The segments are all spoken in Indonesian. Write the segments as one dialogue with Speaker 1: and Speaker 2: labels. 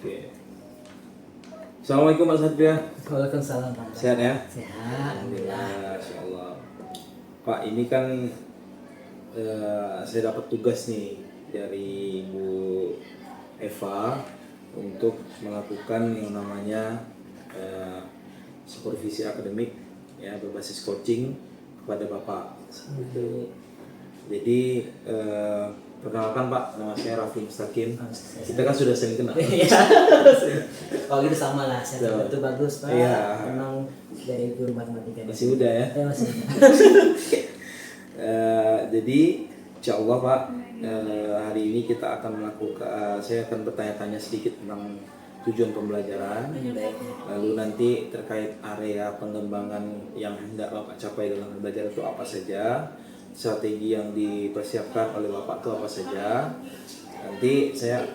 Speaker 1: Oke. Assalamualaikum Mas Satria.
Speaker 2: Waalaikumsalam Pak.
Speaker 1: Sehat ya?
Speaker 2: Sehat, alhamdulillah.
Speaker 1: Masya Allah. Pak, ini kan saya dapat tugas nih dari Bu Eva untuk melakukan yang namanya supervisi akademik ya berbasis coaching kepada Bapak. Jadi perkenalkan Pak, nama saya Raffi Mustaqim. Kita kan sudah sering kenal.
Speaker 2: Iya. Kalau gitu sama lah, saya itu bagus Pak.
Speaker 1: Iya.
Speaker 2: Memang dari guru matematika.
Speaker 1: Masih muda ya?
Speaker 2: Ya masih.
Speaker 1: Jadi insya Allah Pak, hari ini kita akan melakukan, saya akan bertanya-tanya sedikit tentang tujuan pembelajaran.
Speaker 2: Baik.
Speaker 1: Lalu nanti terkait area pengembangan yang hendak Bapak capai dalam belajar itu apa saja, strategi yang dipersiapkan oleh Bapak itu apa saja. Nanti saya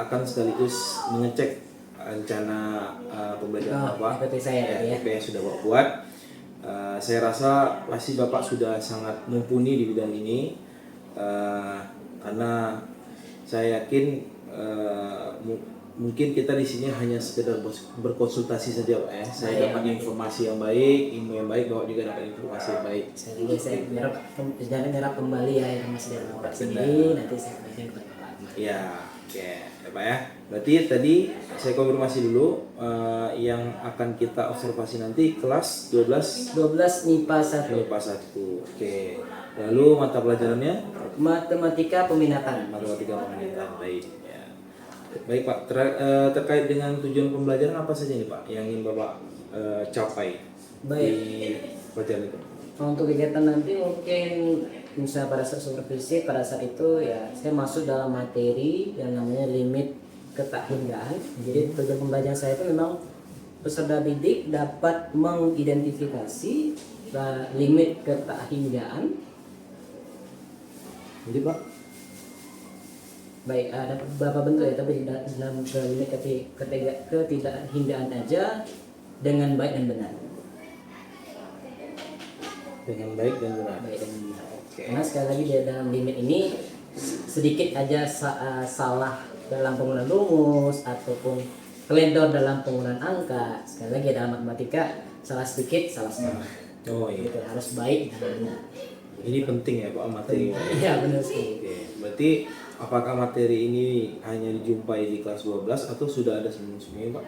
Speaker 1: akan sekaligus mengecek rencana pembelajaran Bapak,
Speaker 2: seperti saya tadi ya.
Speaker 1: yang sudah Bapak buat. Saya rasa pasti Bapak sudah sangat mumpuni di bidang ini, karena saya yakin mungkin kita di sini hanya sekedar berkonsultasi saja Pak ya. Saya dapat informasi yang baik, ilmu yang baik, Bapak juga dapat informasi yang baik.
Speaker 2: Saya nyerap kembali ya informasi dari Bapak sendiri, nanti saya berikan kepada Bapak.
Speaker 1: Ya, oke ya Pak ya. Berarti tadi saya konfirmasi dulu, yang akan kita observasi nanti kelas 12
Speaker 2: MIPA 1.
Speaker 1: MIPA 1. Oke. Lalu mata pelajarannya
Speaker 2: Matematika peminatan.
Speaker 1: matematika peminatan. Baik ya. Baik Pak, terkait dengan tujuan pembelajaran apa saja nih Pak yang ingin Bapak capai
Speaker 2: Baik.
Speaker 1: di pelajaran itu?
Speaker 2: Untuk kegiatan nanti mungkin misalnya pada saat supervisi, pada saat itu ya saya masuk dalam materi yang namanya limit ketahinggaan. Jadi tujuan pembelajaran saya itu memang peserta didik dapat mengidentifikasi limit ketahinggaan.
Speaker 1: Jadi Pak,
Speaker 2: Baik, ada beberapa bentuk ya, tapi dalam limit ketidakhinggaan aja dengan baik dan benar.
Speaker 1: dengan baik dan benar.
Speaker 2: Baik dan benar.
Speaker 1: Oke.
Speaker 2: Karena sekali lagi di dalam limit ini sedikit aja salah dalam penggunaan rumus ataupun teledor dalam penggunaan angka. Sekali lagi dalam matematika salah sedikit salah semua.
Speaker 1: Oh iya.
Speaker 2: Itu harus baik dan benar.
Speaker 1: Ini penting ya Pak materi.
Speaker 2: Iya benar sih.
Speaker 1: Oke. Berarti apakah materi ini hanya dijumpai di kelas 12 atau sudah ada sebelum-sebelumnya Pak?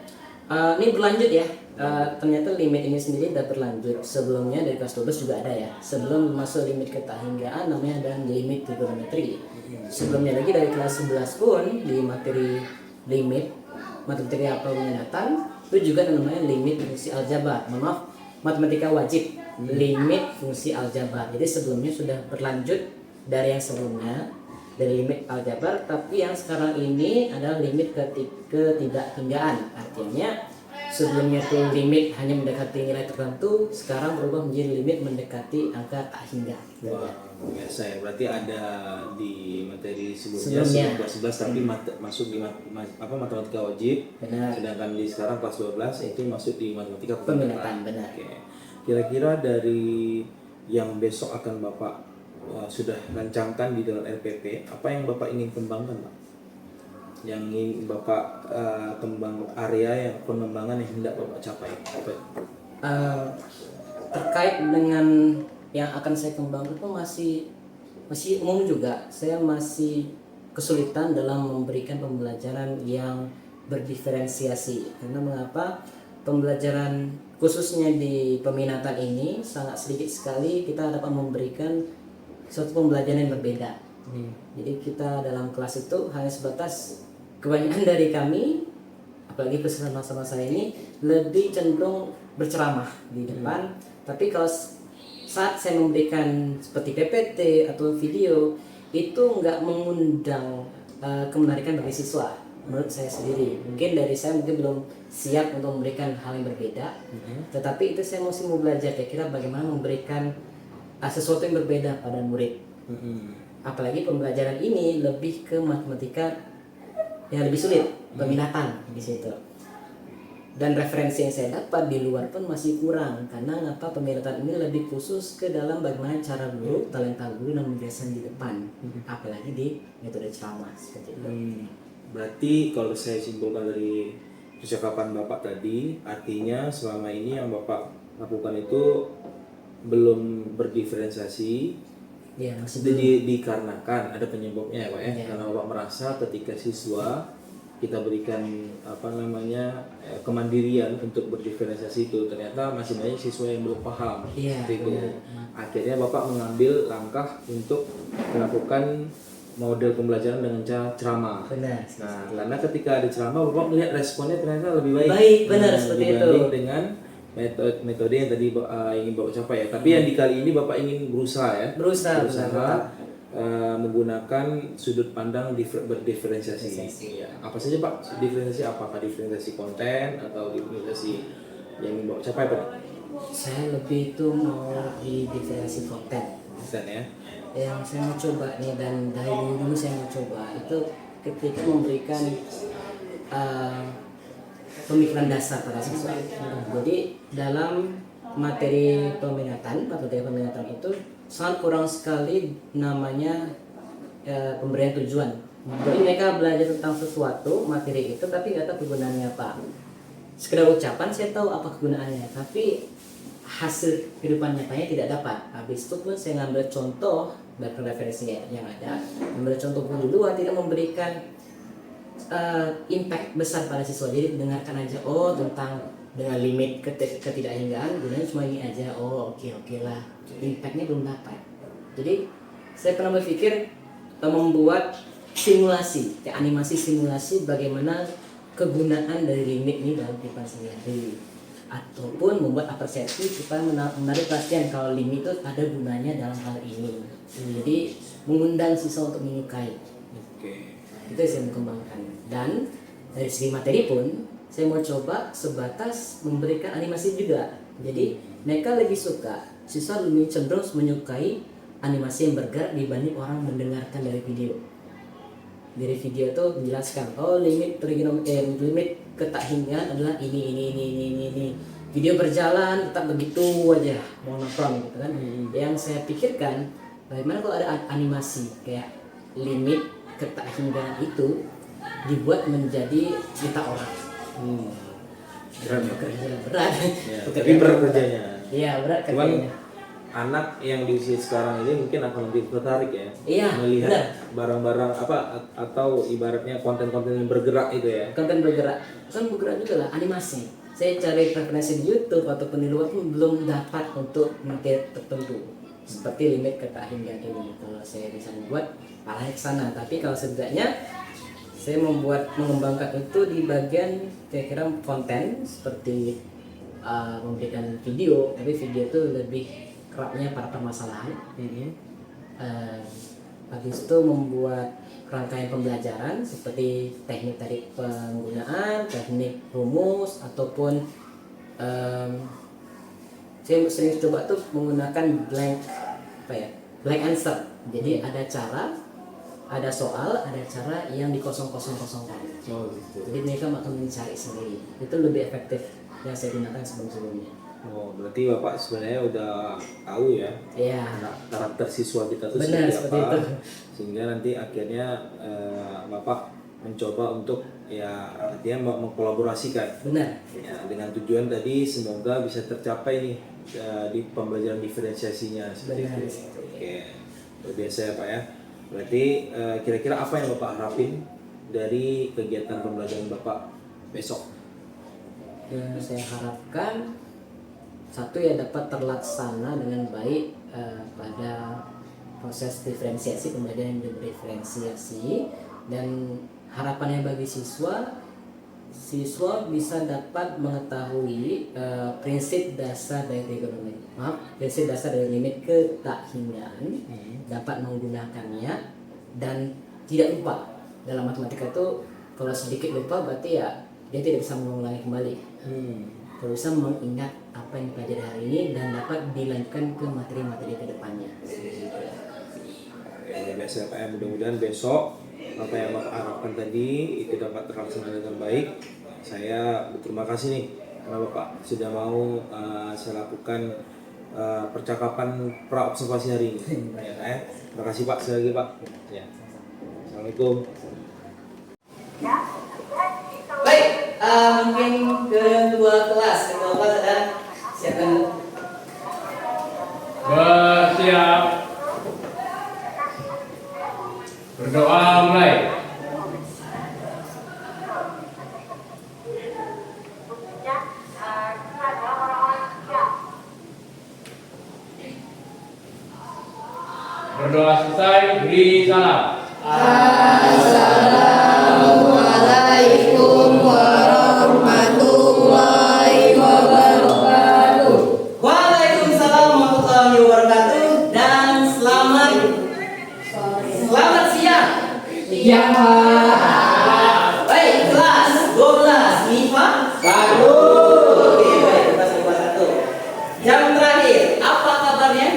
Speaker 2: Ini berlanjut ya. Ternyata limit ini sendiri udah berlanjut. Sebelumnya dari kelas 12 juga ada ya. Sebelum masuk limit ketahinggaan namanya ada limit trigonometri. Sebelumnya lagi dari kelas 11 pun di materi limit matematika peminatan itu juga namanya limit fungsi aljabar. Maaf, matematika wajib limit fungsi aljabar. Jadi sebelumnya sudah berlanjut dari yang sebelumnya dari limit aljabar, tapi yang sekarang ini adalah limit ketidakhinggaan. Artinya sebelumnya tuh limit hanya mendekati nilai tertentu, sekarang berubah menjadi limit mendekati angka tak hingga.
Speaker 1: Wah, biasa ya. Berarti ada di materi sebelumnya kelas 11 tapi masuk di matematika wajib.
Speaker 2: Benar.
Speaker 1: Sedangkan di sekarang kelas 12 itu masuk di matematika
Speaker 2: Peminatan, benar.
Speaker 1: Oke. Kira-kira dari yang besok akan Bapak sudah rancangkan di dalam RPP, apa yang Bapak ingin kembangkan Pak? Yang ingin Bapak kembang area yang pengembangan yang hendak Bapak capai?
Speaker 2: Terkait dengan yang akan saya kembangkan itu masih umum juga. Saya masih kesulitan dalam memberikan pembelajaran yang berdiferensiasi. Karena mengapa? Pembelajaran khususnya di peminatan ini sangat sedikit sekali kita dapat memberikan suatu pembelajaran yang berbeda. Jadi kita dalam kelas itu hanya sebatas kebanyakan dari kami, apalagi bersama-sama saya ini lebih cenderung berceramah di depan. Tapi kalau saat saya memberikan seperti PPT atau video itu nggak mengundang kemenarikan bagi siswa. Menurut saya sendiri, mungkin dari saya mungkin belum siap untuk memberikan hal yang berbeda. Tetapi itu saya masih mau belajar kira-kira bagaimana memberikan sesuatu yang berbeda pada murid. Apalagi pembelajaran ini lebih ke matematika yang lebih sulit, peminatan di situ. Dan referensi yang saya dapat di luar pun masih kurang, karena ngapa peminatan ini lebih khusus ke dalam bagaimana cara guru, talenta guru dan menjelaskan di depan, apalagi di metode ceramah seperti itu.
Speaker 1: Berarti kalau saya simpulkan dari percakapan Bapak tadi, artinya selama ini yang Bapak lakukan itu belum berdiferensiasi.
Speaker 2: Ya, masih
Speaker 1: Itu
Speaker 2: belum.
Speaker 1: dikarenakan ada penyebabnya ya Pak ya,
Speaker 2: Iya.
Speaker 1: karena Bapak merasa ketika siswa kita berikan kemandirian untuk berdiferensiasi itu, ternyata masih banyak siswa yang belum paham.
Speaker 2: Iya,
Speaker 1: Seperti itu.
Speaker 2: benar.
Speaker 1: Akhirnya Bapak mengambil langkah untuk melakukan model pembelajaran dengan cara ceramah.
Speaker 2: Benar.
Speaker 1: Nah, karena ketika ada ceramah Bapak melihat responnya ternyata lebih baik.
Speaker 2: Baik, benar, seperti
Speaker 1: dibanding
Speaker 2: itu.
Speaker 1: dengan metode yang tadi ingin Bapak capai ya. Tapi yang di kali ini Bapak ingin berusaha ya.
Speaker 2: Berusaha, benar.
Speaker 1: Menggunakan sudut pandang berdiferensiasi.
Speaker 2: Diferensiasi.
Speaker 1: Ya. Apa saja Pak? Diferensiasi apakah diferensiasi konten atau diferensiasi yang ingin Bapak capai Pak?
Speaker 2: Saya lebih itu mau di diferensiasi konten.
Speaker 1: Konten ya.
Speaker 2: Yang saya mau coba nih, dan dari dulu saya mau coba itu ketika memberikan pemikiran dasar pada siswa. Jadi dalam materi peminatan itu sangat kurang sekali namanya pemberian tujuan. Jadi mereka belajar tentang sesuatu materi itu tapi nggak tahu kegunaannya apa. Sekedar ucapan saya tahu apa kegunaannya, tapi hasil kehidupan nyatanya tidak dapat. Habis itu pun saya ngambil contoh dari referensi yang ada, ngambil contoh dulu tidak memberikan impact besar pada siswa. Jadi dengarkan aja, oh tentang dengan limit ketidakhinggaan gunanya cuma ini aja, oh oke lah, impactnya belum dapat. Jadi saya pernah berpikir membuat simulasi, kayak animasi simulasi bagaimana kegunaan dari limit ini dalam kehidupan sehari-hari, ataupun membuat apresiasi supaya menarik perhatian kalau limit itu ada gunanya dalam hal ini. Jadi mengundang siswa untuk menyukai.
Speaker 1: Oke.
Speaker 2: Itu yang saya mau kembangkan. Dan dari segi materi pun saya mau coba sebatas memberikan animasi juga. Jadi mereka lebih suka, siswa lebih cenderung menyukai animasi yang bergerak dibanding orang mendengarkan dari video. Dari video itu menjelaskan, oh limit ketahingan adalah ini. Video berjalan tetap begitu aja, monokrom gitu kan. Yang saya pikirkan, bagaimana kalau ada animasi kayak limit ketahingan itu dibuat menjadi cerita orang. Berat.
Speaker 1: Ya, tapi berat kerjanya.
Speaker 2: Iya, berat
Speaker 1: Cuman
Speaker 2: kerjanya.
Speaker 1: anak yang di usia sekarang ini mungkin akan lebih tertarik ya,
Speaker 2: Iya,
Speaker 1: melihat
Speaker 2: benar.
Speaker 1: barang-barang atau ibaratnya konten-konten yang bergerak itu ya.
Speaker 2: Konten bergerak, kan bergerak juga lah animasi. Saya cari referensi di YouTube ataupun di luar pun belum dapat untuk materi tertentu seperti limit ketahingan ini. Kalau saya bisa membuat arah ke sana, tapi kalau setidaknya saya mengembangkan itu di bagian kira-kira konten seperti memberikan video, tapi video itu lebih kerapnya pada permasalahan. Habis itu membuat rangkaian pembelajaran seperti teknik tadi penggunaan, teknik rumus, ataupun saya sering coba tuh menggunakan blank answer. Jadi ada cara, ada soal, ada cara yang dikosong-kosongkan.
Speaker 1: Oh gitu.
Speaker 2: Jadi mereka akan mencari sendiri. Itu lebih efektif yang saya gunakan sebelum-sebelumnya.
Speaker 1: Oh, berarti Bapak sebenarnya udah tahu ya
Speaker 2: Iya.
Speaker 1: karakter siswa kita tuh
Speaker 2: Benar,
Speaker 1: seperti
Speaker 2: seperti
Speaker 1: apa,
Speaker 2: itu.
Speaker 1: sehingga nanti akhirnya Bapak mencoba untuk ya artinya mengkolaborasikan
Speaker 2: Benar.
Speaker 1: ya, dengan tujuan tadi semoga bisa tercapai nih di pembelajaran diferensiasinya seperti
Speaker 2: Benar.
Speaker 1: itu. Oke, luar biasa ya Pak ya. Berarti kira-kira apa yang Bapak harapin dari kegiatan pembelajaran Bapak besok?
Speaker 2: Yang saya harapkan satu ya dapat terlaksana dengan baik pada proses diferensiasi, pembelajaran yang diferensiasi, dan harapannya bagi siswa bisa dapat mengetahui prinsip dasar dari limit ketahingan, dapat menggunakannya dan tidak lupa. Dalam matematika itu kalau sedikit lupa berarti ya dia tidak bisa mengulangi kembali. Kalau bisa mengingat apa yang dipelajari hari ini dan dapat dilanjutkan ke materi-materi kedepannya.
Speaker 1: Ya, biasa Pak ya, mudah-mudahan besok apa yang Bapak harapkan tadi itu dapat terlaksana dengan baik. Saya berterima kasih nih karena Bapak sudah mau saya lakukan percakapan pra-observasi hari ini. Ya, terima kasih Pak sekali lagi Pak. Ya. Assalamualaikum.
Speaker 2: Baik, mungkin kedua kelas ada siapkan.
Speaker 3: Bersiap. Berdoa mulai. Berdoa selesai, beri salam.
Speaker 4: Assalamualaikum warahmatullahi wabarakatuh.
Speaker 2: Waalaikumsalam warahmatullahi wabarakatuh dan selamat siang.
Speaker 4: Ya, Pak.
Speaker 2: Baik, kelas 12 MIPA 1. Oke, baik, kelas MIPA 1. Jam terakhir, apa kabarnya?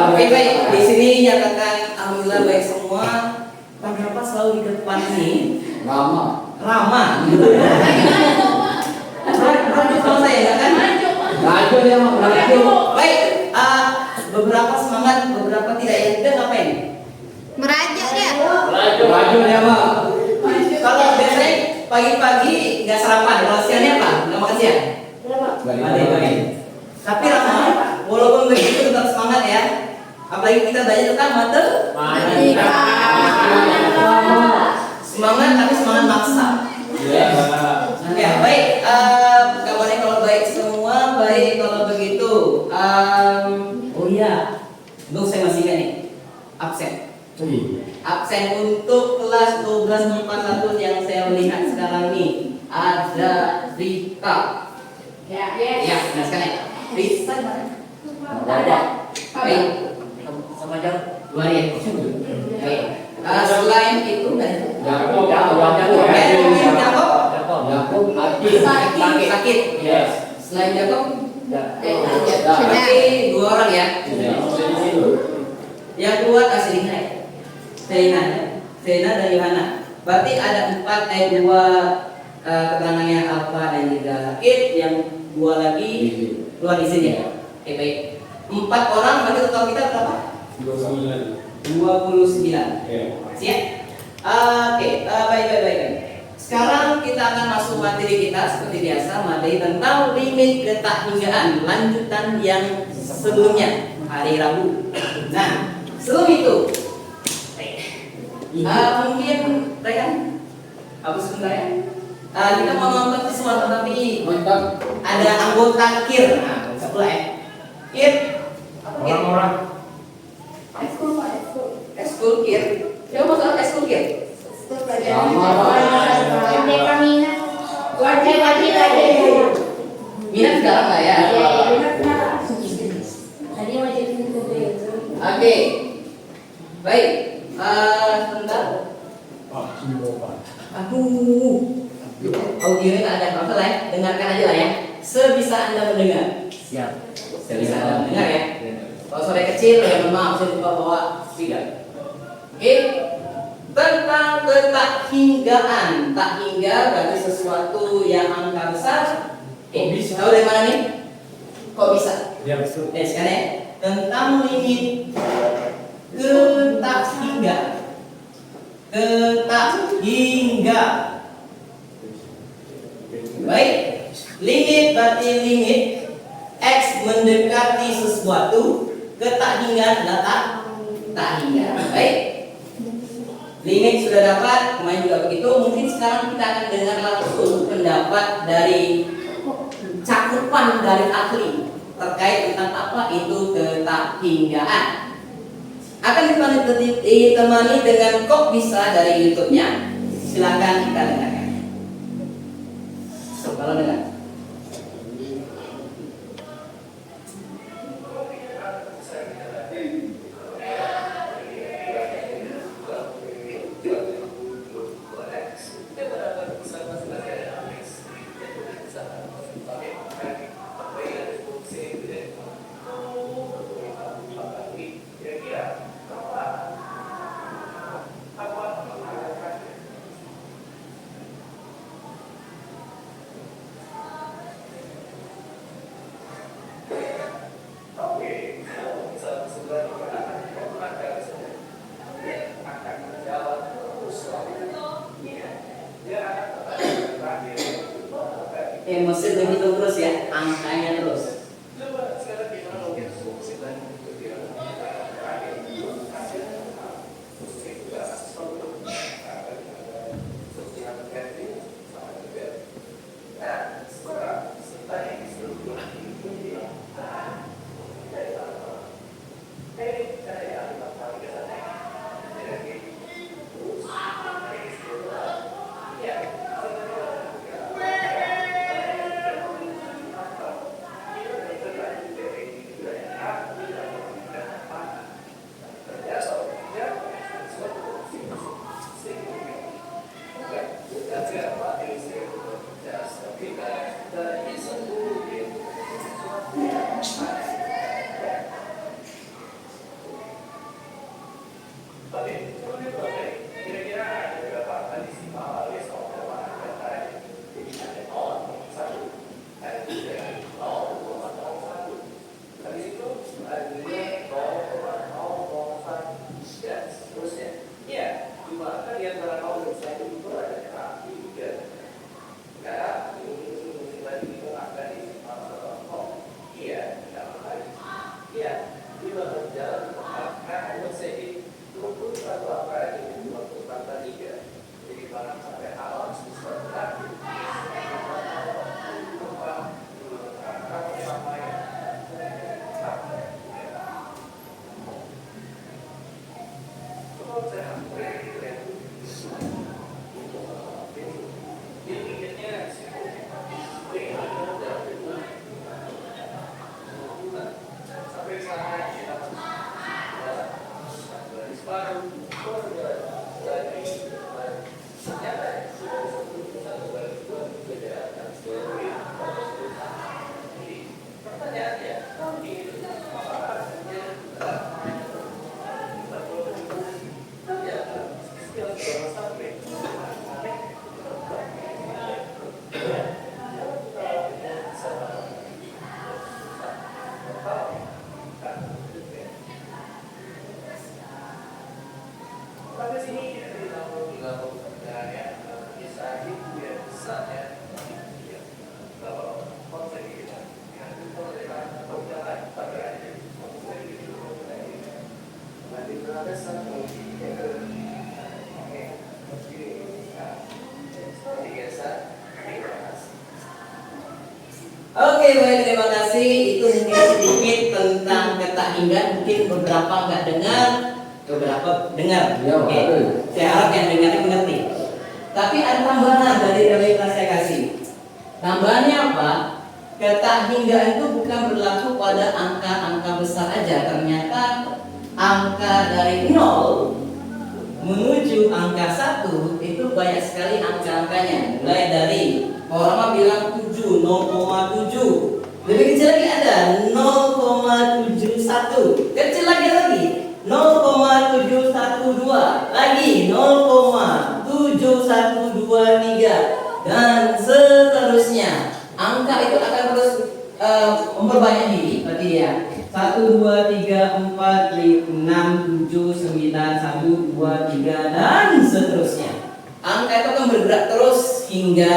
Speaker 2: Oke, baik. Di sini nyatakan alhamdulillah baik semua. Kenapa selalu di depan sini? Rama. Lanjut kalau saya ya kan? Lanjut ya, Baik, beberapa semangat, beberapa tidak ya. Kita ngapain?
Speaker 4: Merajuk ya.
Speaker 3: Lanjut ya, Pak.
Speaker 2: Kalau biasanya pagi-pagi nggak sarapan, kalau siangnya apa? Nggak makan siang? Baik. Tapi Rama, walaupun begitu tetap semangat ya. Apalagi kita belajar tentang matematika. Semangat tapi semangat maksa. Ya baik. Kabarnya kalau baik semua, baik kalau begitu. Oh iya, saya masih ingat nih. Absen. Absen untuk kelas 1241 yang saya lihat sekarang ini ada Rika. Ya, nah sekarang Rika ada. Baik. Sama jam 2 hari. Baik. Selain itu Jakob sakit.
Speaker 3: Yes.
Speaker 2: Selain Jakob
Speaker 4: Sudah.
Speaker 2: 2 orang ya. Yang kuat aslinya Serena dan Yohana. Berarti ada 2 keterangannya Alfa dan juga Kit, yang 2 lagi keluar di sini ya. Oke baik. 4 orang berarti total kita berapa? 29. Siap? Oke, baik. Sekarang kita akan masuk materi kita seperti biasa, materi tentang limit ketakhinggaan, lanjutan yang sebelumnya hari Rabu. Nah, sebelum itu mungkin Rekan, aku sebentar ya. Kita mau nonton sesuatu tapi ada anggota KIR. Nah, sebelah ya. KIR.
Speaker 3: Orang-orang.
Speaker 2: Eskul KIR. Coba masuk eskul KIR. Minat sekarang nggak ya? Oke. Baik. Sebentar. Aduh. Audionya nggak ada apa-apa lah ya. Dengarkan aja lah ya. Sebisa Anda mendengar. Siap. Sebisa Anda mendengar ya. Kalau suara kecil ya mohon maaf, saya lupa bawa speaker. Oke. Tentang ketakhinggaan. Tak hingga berarti sesuatu yang angka besar. Bisa. Tahu dari mana nih? Kok bisa?
Speaker 3: Ya, betul.
Speaker 2: Sekarang ya. Tentang limit ketakhinggaan. Baik. Limit berarti limit X mendekati sesuatu, ketakhinggaan adalah tak hingga. Baik. Limit sudah dapat, kemarin juga begitu. Mungkin sekarang kita akan dengar langsung pendapat dari cakupan dari ahli terkait tentang apa itu ketakhinggaan. Akan ditemani dengan kok bisa dari YouTube-nya. Silakan kita dengarkan. Kalau dengar. Masih begitu terus ya, angkanya terus. Oke, baik, terima kasih. Itu mungkin sedikit tentang kata hingga. Mungkin beberapa nggak dengar, beberapa dengar. Oke, saya harap yang dengar ini mengerti. Tapi ada tambahan dari yang saya kasih. Tambahannya apa? Kata hingga itu bukan berlaku pada angka-angka besar aja. Ternyata angka dari 0 menuju angka 1 itu banyak sekali angka-angkanya. Mulai dari orang bilang 7, 0,7. Lebih kecil lagi ada 0,71. Kecil lagi 0,712. Lagi 0,7123 dan seterusnya. Angka itu akan terus memperbanyak diri. Berarti ya 1, 2, 3, 4, 5, 6, 7, 9, 1, 2, 3 dan seterusnya. Angka itu akan bergerak terus hingga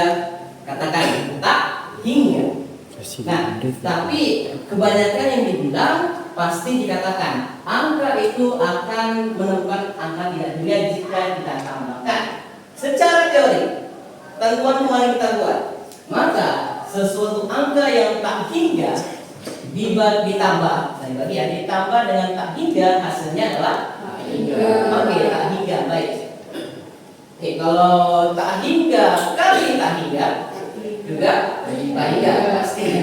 Speaker 2: katakan tak hingga. Nah, tapi kebanyakan yang dibilang pasti dikatakan angka itu akan menemukan angka tidak hingga jika kita tambahkan. Secara teori, tentuan yang kita buat, maka sesuatu angka yang tak hingga ditambah, ya, ditambah dengan tak hingga hasilnya adalah tak hingga. Oke, tak hingga, baik. Oke, kalau tak hingga kali tak hingga juga tak hingga pasti.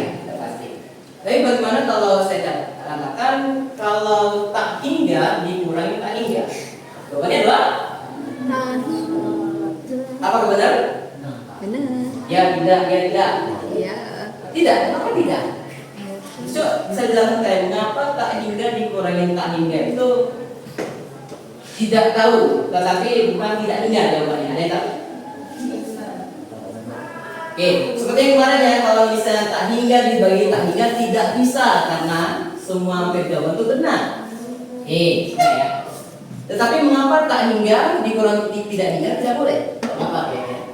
Speaker 2: Tapi bagaimana kalau saya katakan kalau tak hingga dikurangi tak hingga? Jawabannya adalah apa benar?
Speaker 4: Benar.
Speaker 2: Ya tidak, ya tidak.
Speaker 4: Ya.
Speaker 2: Tidak, kenapa tidak? So, bisa dilakukan mengapa tak hingga dikurangi tak hingga itu tidak tahu, tetapi bukan tidak hingga jawabannya. Ada yang tahu? Oke, seperti yang kemarin ya, kalau misalnya tak hingga dibagi tak hingga tidak bisa karena semua hampir jawaban itu benar. Ya. Tetapi mengapa tak hingga dikurangi tidak hingga tidak boleh? Kenapa ya?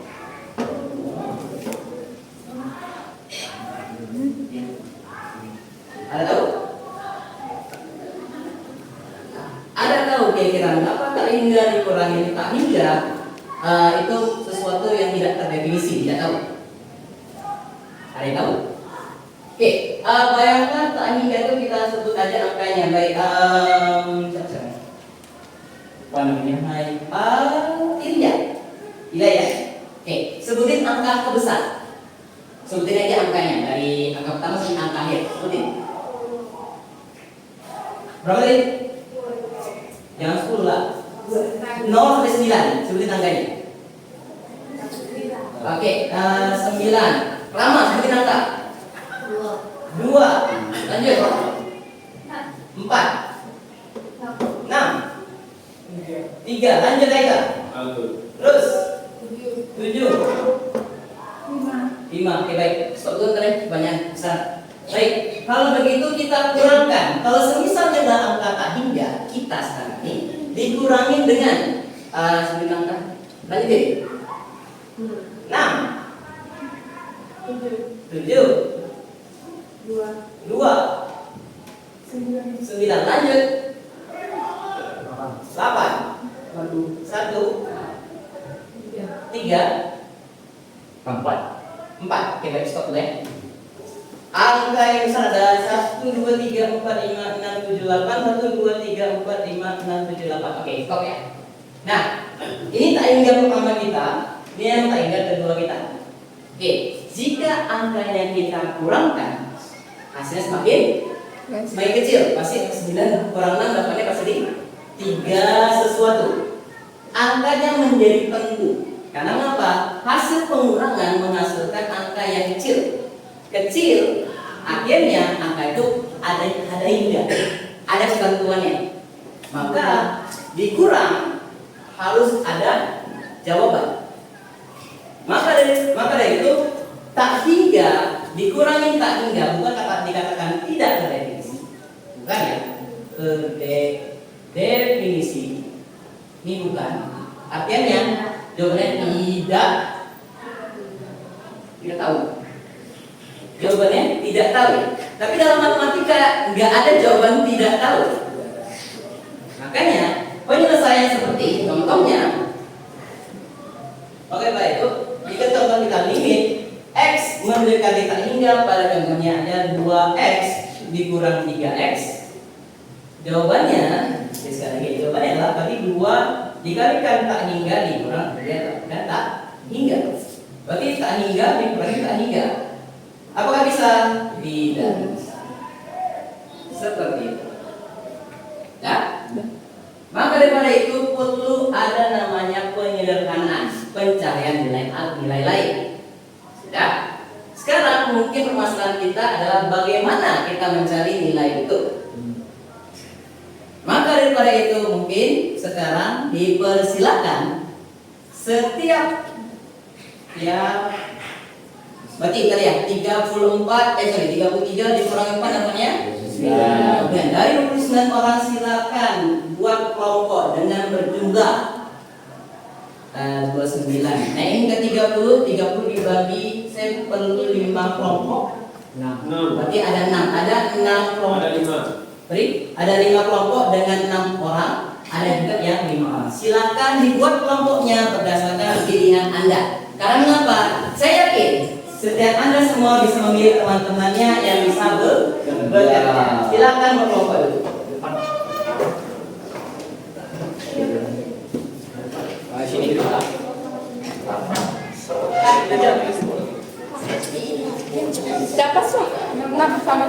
Speaker 2: pemikiran apa tak hingga dikurangi tak hingga itu sesuatu yang tidak terdefinisi, tidak tahu. Ada yang tahu? Oke, bayangkan tak hingga itu kita sebut aja angkanya. Baik, apa namanya? Ilya. Ilya ya. Oke, sebutin angka terbesar. Sebutin aja angkanya dari angka pertama sampai angka akhir. Sebutin. Berapa tadi? Jangan 10 lah. 0 sampai 9. Sebutin angkanya. Oke, 9. Lama, sebutin angka. 2. Lanjut. 4. 6. 3. Lanjut Aika. Terus 7. 5. Oke baik. Stop dulu tadi. Banyak besar. Baik. Kalau begitu kita kurangkan. Kalau semisal adalah angka tak hingga, kita sekarang ini dikurangin dengan sebutin angka. Lanjut deh. 6. 7. 2. 9. Lanjut. 8. 1. 3. 4. Oke baik, stop dulu ya. Angka yang besar ada 1, 2, 3, 4, 5, 6, 7, 8. 1, 2, 3, 4, 5, 6, 7, 8. Oke, stop ya. Nah, ini tak hingga pertama kita. Ini yang tak hingga kedua kita. Oke, jika angka yang kita kurangkan, hasilnya semakin kecil. Pasti 9 kurang 6 dapatnya pasti 3 sesuatu. Angkanya menjadi tentu. Karena apa? Hasil pengurangan menghasilkan angka yang kecil. Kecil, akhirnya angka itu ada hingga, ada ketentuannya. Maka dikurang harus ada jawaban. Maka dari itu tak hingga dikurangi tak hingga bukan dikatakan tidak terdefinisi, bukan ya? Definisi ini bukan. Artinya jawabannya tidak tahu. Jawabannya tidak tahu. Tapi dalam matematika nggak ada jawaban tidak tahu. Makanya penyelesaian seperti ini, contohnya. Oke baik itu. Jika contoh kita limit x mendekati tak hingga, pada contohnya ada 2x dikurang 3x. Jawabannya, sekali lagi jawabannya adalah tadi 2 dikalikan tak hingga dikurang 3 dan tak hingga. Berarti tak hingga dikurangi tak hingga. Apakah bisa? Tidak bisa. Seperti itu. Ya? Maka daripada itu perlu ada namanya penyederhanaan, pencarian nilai lain. Sudah. Sekarang mungkin permasalahan kita adalah bagaimana kita mencari nilai itu. Maka daripada itu mungkin sekarang dipersilakan setiap berarti tadi ya 33 dikurangi 4 namanya 9. Dan dari 29 orang silakan buat kelompok dengan berjumlah 29. Nah ini ke 30 dibagi, saya perlu 5 kelompok.
Speaker 3: 6.
Speaker 2: Berarti ada 6, ada 6 kelompok.
Speaker 3: Ada 5.
Speaker 2: Berarti ada 5 kelompok dengan 6 orang, ada juga yang 5 orang. Silakan dibuat kelompoknya berdasarkan pilihan Anda. Karena mengapa? Saya yakin setiap Anda semua bisa memilih teman-temannya yang bisa bekerja. Silakan berkelompok dulu. Sini.
Speaker 4: Dapat sih. Nah, sama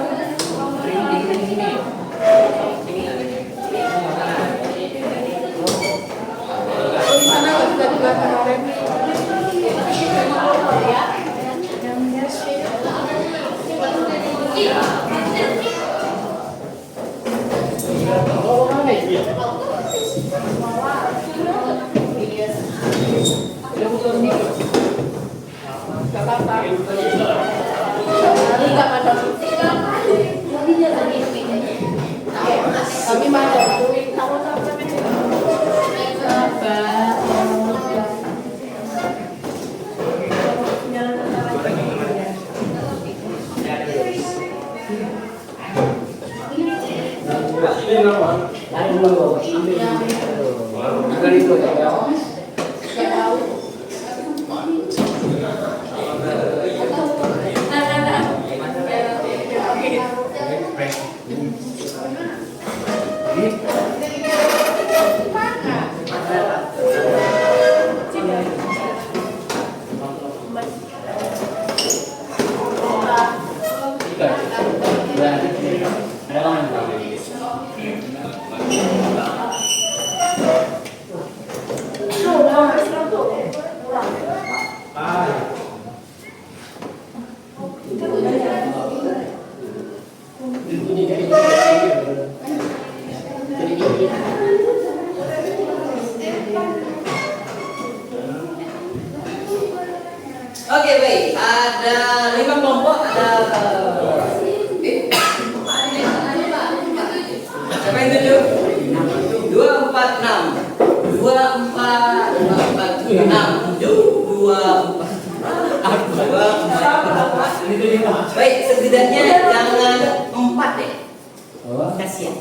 Speaker 4: kami mana duit tahu
Speaker 2: Ambil Oke, baik. Ada 5 kelompok. Ada siapa yang 7? 2, 4, 6. 2, 4, 6, 7, 2, 4. Baik, setidaknya jangan 4 deh. Kasihan.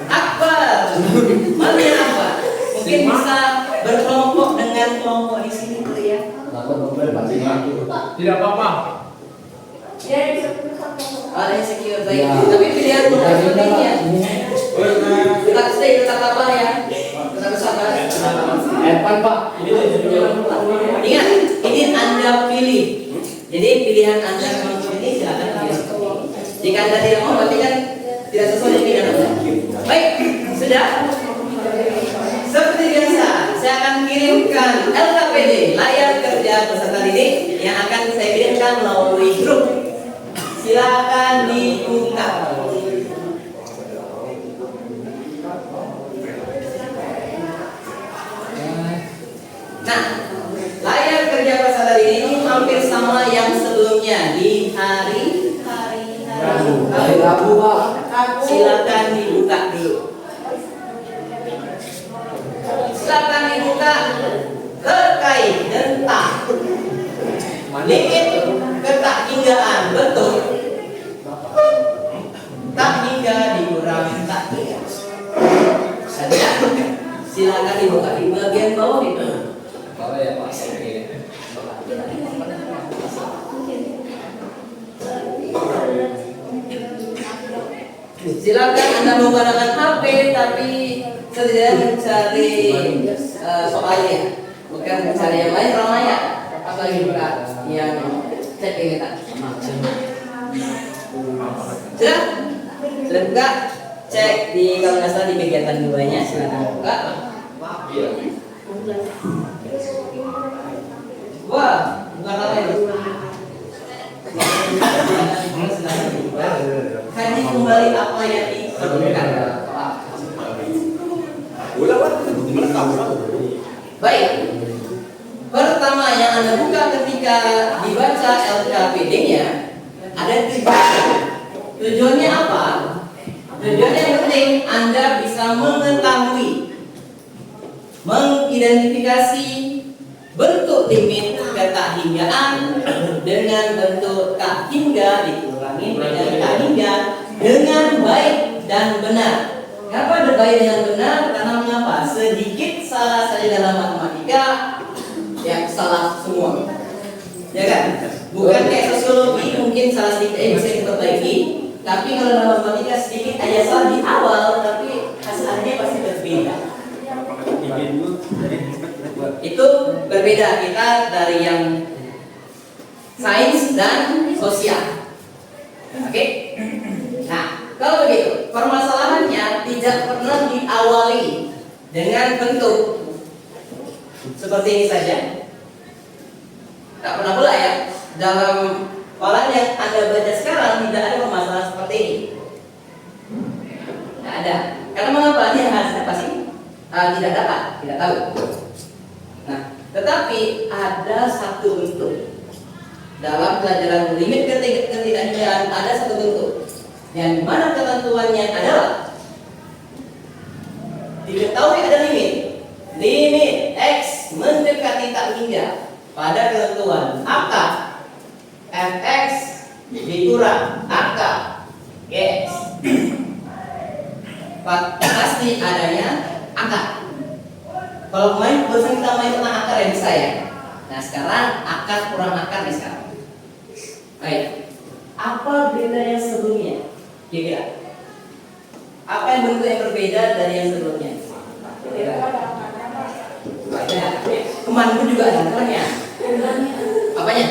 Speaker 2: Akbar. Mana yang Akbar? Mungkin bisa berkelompok dengan kelompok di sini dulu ya.
Speaker 3: Tidak apa-apa.
Speaker 2: Ada yang secure baik. Tapi pilihan bukan pentingnya. Tetap stay, tetap kabar ya. Tetap bersabar.
Speaker 3: Pak.
Speaker 2: Ingat, ini Anda pilih. Jadi pilihan Anda memang ini silakan pilih. Jika Anda tidak mau, berarti kan tidak sesuai dengan pilihan Anda. Baik, sudah. Seperti biasa, saya akan kirimkan LKPD layar kerja peserta didik yang akan saya kirimkan melalui grup. Silakan dibuka. Nah, layar kerja peserta didik ini hampir sama yang sebelumnya di hari Rabu. Silakan dibuka dulu. Silakan dibuka terkait tentang limit ketakhinggaan bentuk tak hingga dikurangi tak hingga. Ada? Silakan dibuka di bagian bawah itu.
Speaker 3: Bawah ya Pak.
Speaker 2: Silakan Anda menggunakan HP tapi setidaknya mencari soalnya, bukan mencari yang lain ramai ya. Apalagi buka yang cek ini tak. Sudah? Sudah buka? Cek di kalau nggak salah di kegiatan 2-nya silakan buka. Wah, bukan apa itu? Kaji kembali apa yang diperlukan. Baik. Pertama yang Anda buka ketika dibaca LKPD-nya ada tujuan. Tujuannya apa? Tujuannya yang penting Anda bisa mengetahui, mengidentifikasi bentuk limit ketakhinggaan dengan bentuk tak hingga dikurangi dengan tak hingga dengan baik dan benar. Kenapa ada baik dan benar? Karena mengapa? Sedikit salah saja dalam matematika ya salah semua. Ya kan? Bukan kayak sosiologi mungkin salah sedikit bisa diperbaiki. Tapi kalau dalam matematika sedikit aja salah di awal tapi hasilnya pasti berbeda. Itu berbeda kita dari yang sains dan sosial. Oke? Nah, kalau begitu, permasalahannya tidak pernah diawali dengan bentuk seperti ini saja. Tak pernah pula ya. Dalam pola yang Anda baca sekarang tidak ada permasalahan seperti ini. Tidak ada. Karena mengapa? Dia hasilnya pasti tidak dapat, tidak tahu. Nah, tetapi ada satu bentuk dalam pelajaran limit ketidakhinggaan ada satu bentuk yang mana ketentuannya adalah diketahui ada limit x mendekati tak hingga pada ketentuan akar fx dikurang akar gx pasti adanya akar. Kalau main barusan kita main tentang akar ya bisa ya. Nah sekarang akar kurang akar nih sekarang. Baik, apa bedanya sebelumnya? Kira-kira apa yang bentuk yang berbeda dari yang sebelumnya? Kira-kira ada. Kemarin pun juga ada kurangnya. Apanya?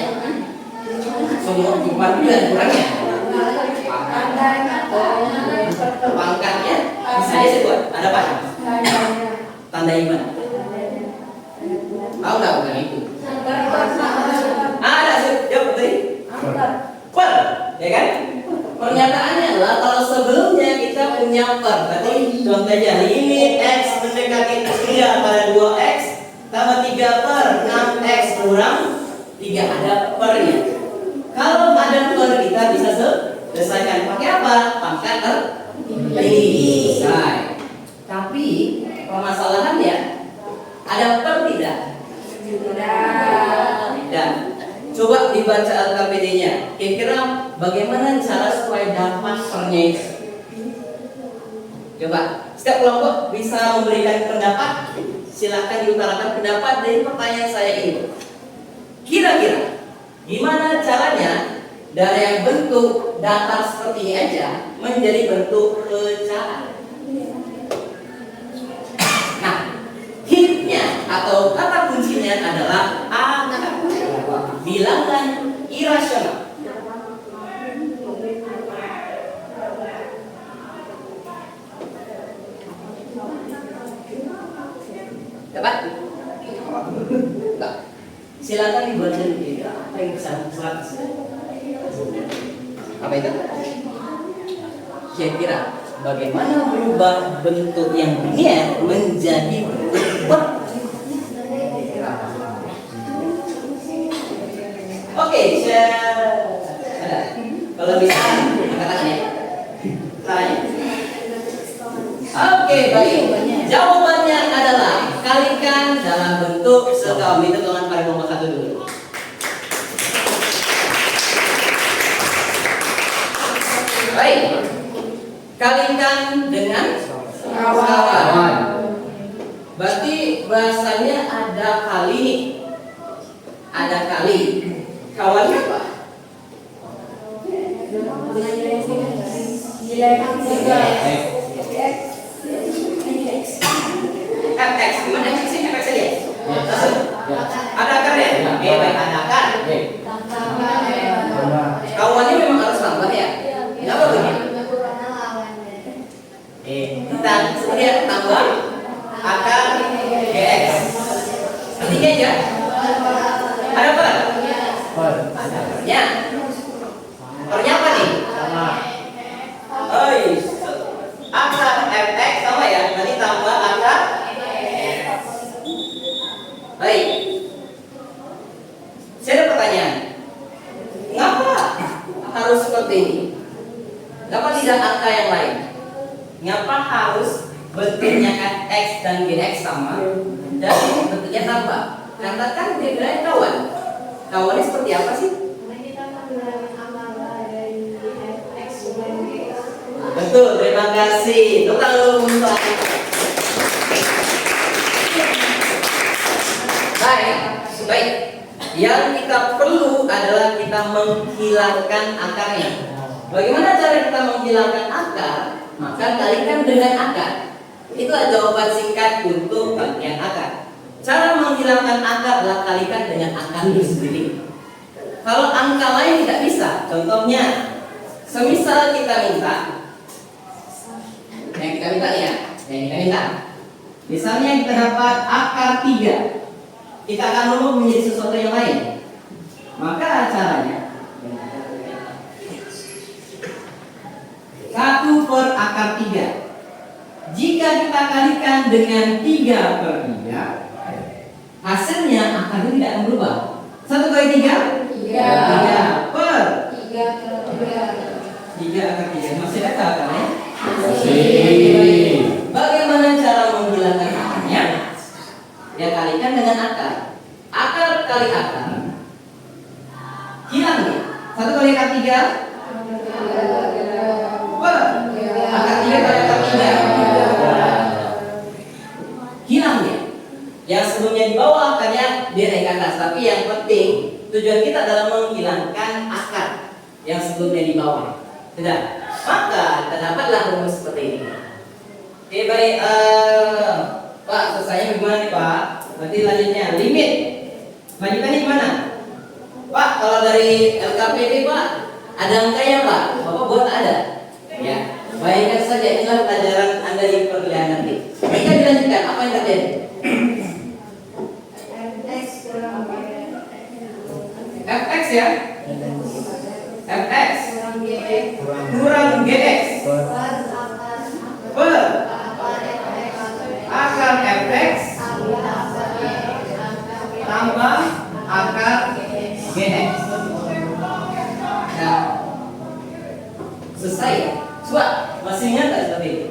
Speaker 2: Semua kemarin juga ada kurangnya. Pangkatnya bisa disebut ada apa? Tanda iman. Tahu nggak bukan itu? Ada sih, jawab tadi. Per, ya kan? Pernyataannya adalah kalau sebelumnya kita punya per, berarti contoh aja limit x mendekati 3 pada 2x tambah 3 per 6x kurang 3, ada pernya. Kalau ada per kita bisa selesaikan pakai apa? Pangkat tertinggi. Selesai. Tapi permasalahannya ada per tidak? Tidak. Coba dibaca LKPD-nya. Kira-kira bagaimana cara supaya dapat pernya itu? Coba, setiap kelompok bisa memberikan pendapat. Silakan diutarakan pendapat dari pertanyaan saya ini. Kira-kira gimana caranya dari yang bentuk datar seperti ini aja menjadi bentuk pecahan? Nah, hitnya atau kata kuncinya adalah angka, bilangan irasional. Dapat? Enggak. Silakan dibaca dulu. Apa yang bisa apa itu? Kira-kira bagaimana berubah bentuk yang linear menjadi bentuk per? Oke, ada. Kalau bisa katakan ya. Caranya. Oke, baik. Jawabannya adalah kalikan dalam bentuk sekaum itu dengan pada nomor 1 dulu. Baik. Kalikan dengan kawan. Berarti bahasanya ada kali nih. Ada kali. Kawannya apa? FX, gimana sih FX aja? Ada akar ya? Baik, ada akar. Kawannya memang harus tambah ya? Kenapa begitu? Kita lihat tambah akar GX. Ketiga aja. Ada apa? Ya. Pernya apa nih? Akar FX sama ya? Nanti tambah akar. Baik. Saya ada pertanyaan. Mengapa harus seperti ini? Kenapa tidak angka yang lain? Mengapa harus bentuknya FX dan GX sama dan bentuknya tambah? Karena kan dia kawan. Kawannya seperti apa sih? Betul, terima kasih. Tepuk tangan untuk baik. Yang kita perlu adalah kita menghilangkan akarnya. Bagaimana cara kita menghilangkan akar? Maka kalikan dengan akar. Itulah jawaban singkat untuk bagian akar. Cara menghilangkan akar adalah kalikan dengan akar itu sendiri. Kalau angka lain tidak bisa, contohnya, semisal kita minta, misalnya kita dapat akar 3, kita akan merubah menjadi sesuatu yang lain. Maka caranya 1 per akar 3. Jika kita kalikan dengan 3/3, hasilnya akar itu tidak akan berubah. 1 kali 3? 3 per 3 akar 3. Masih ada akarnya? Masih. Bagaimana cara menghilangkan akarnya? Ya kalikan dengan akar. Akar kali akar hilang ya. 1 kali akar 3 per akar 3 kali akar 3 hilang ya. Yang sebelumnya di bawah akarnya dia naik ke atas. Tapi yang penting tujuan kita adalah menghilangkan akar yang sebelumnya di bawah. Sudah. Maka terdapatlah rumus seperti ini. Oke baik. Pak, selesainya bagaimana nih Pak? Berarti lanjutnya limit. Lanjutannya gimana? Pak, kalau dari LKPD Pak, ada angkanya Pak? Bapak buat ada? Ya. Bayangkan saja inilah pelajaran Anda di perkuliahan nanti. Kita dilanjutkan, apa yang terjadi? FX ya? FX kurang GX per akar FX tambah akar GX. Nah, selesai ya? Coba, masih ingat nggak seperti ini?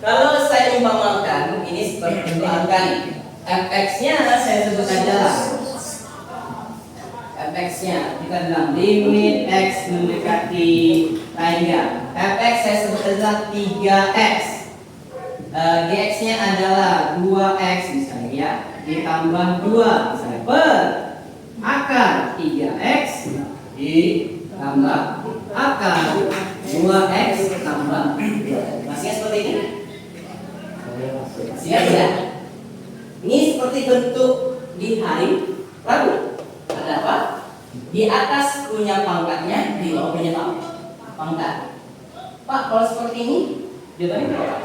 Speaker 2: Kalau saya umpamakan ini seperti itu angka nih, fx-nya saya sebut aja lah. Fx-nya kita bilang limit x mendekati 3. Fx saya sebut aja 3x. Gx-nya adalah 2x misalnya ya, ditambah 2 misalnya per akar 3x ditambah akar 2x tambah 2. Masih seperti ini? Siap ya? Ini seperti bentuk di hari Rabu. Ada apa? Di atas punya pangkatnya, di bawah punya pangkat. Pak, kalau seperti ini, jawabannya berapa?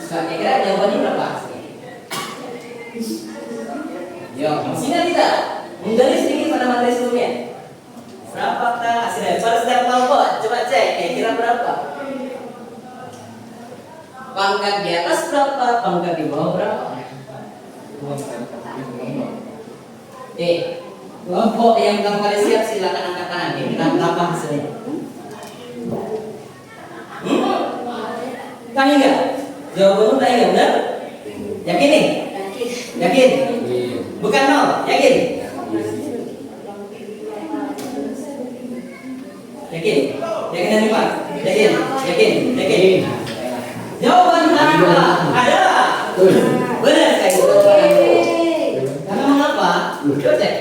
Speaker 2: Kira-kira jawabannya berapa? Yo, masih ingat tidak? Menggali sedikit pada materi sebelumnya. Berapakah hasilnya? Pada setiap kelompok, coba cek. Kira berapa? Pangkat di atas berapa? Pangkat di bawah berapa? Kelompok yang pertama kali siap silakan angkat tangan. Kita berapa hasilnya? Tanya enggak? Jawabanmu tanya enggak benar? Yakin nih? Yakin? Bukan nol, yakin? Yakin? Yakin dan Pak? Yakin? Yakin? Yakin? Jawaban apa? Ada. Benar sekali. Karena mengapa? Coba cek.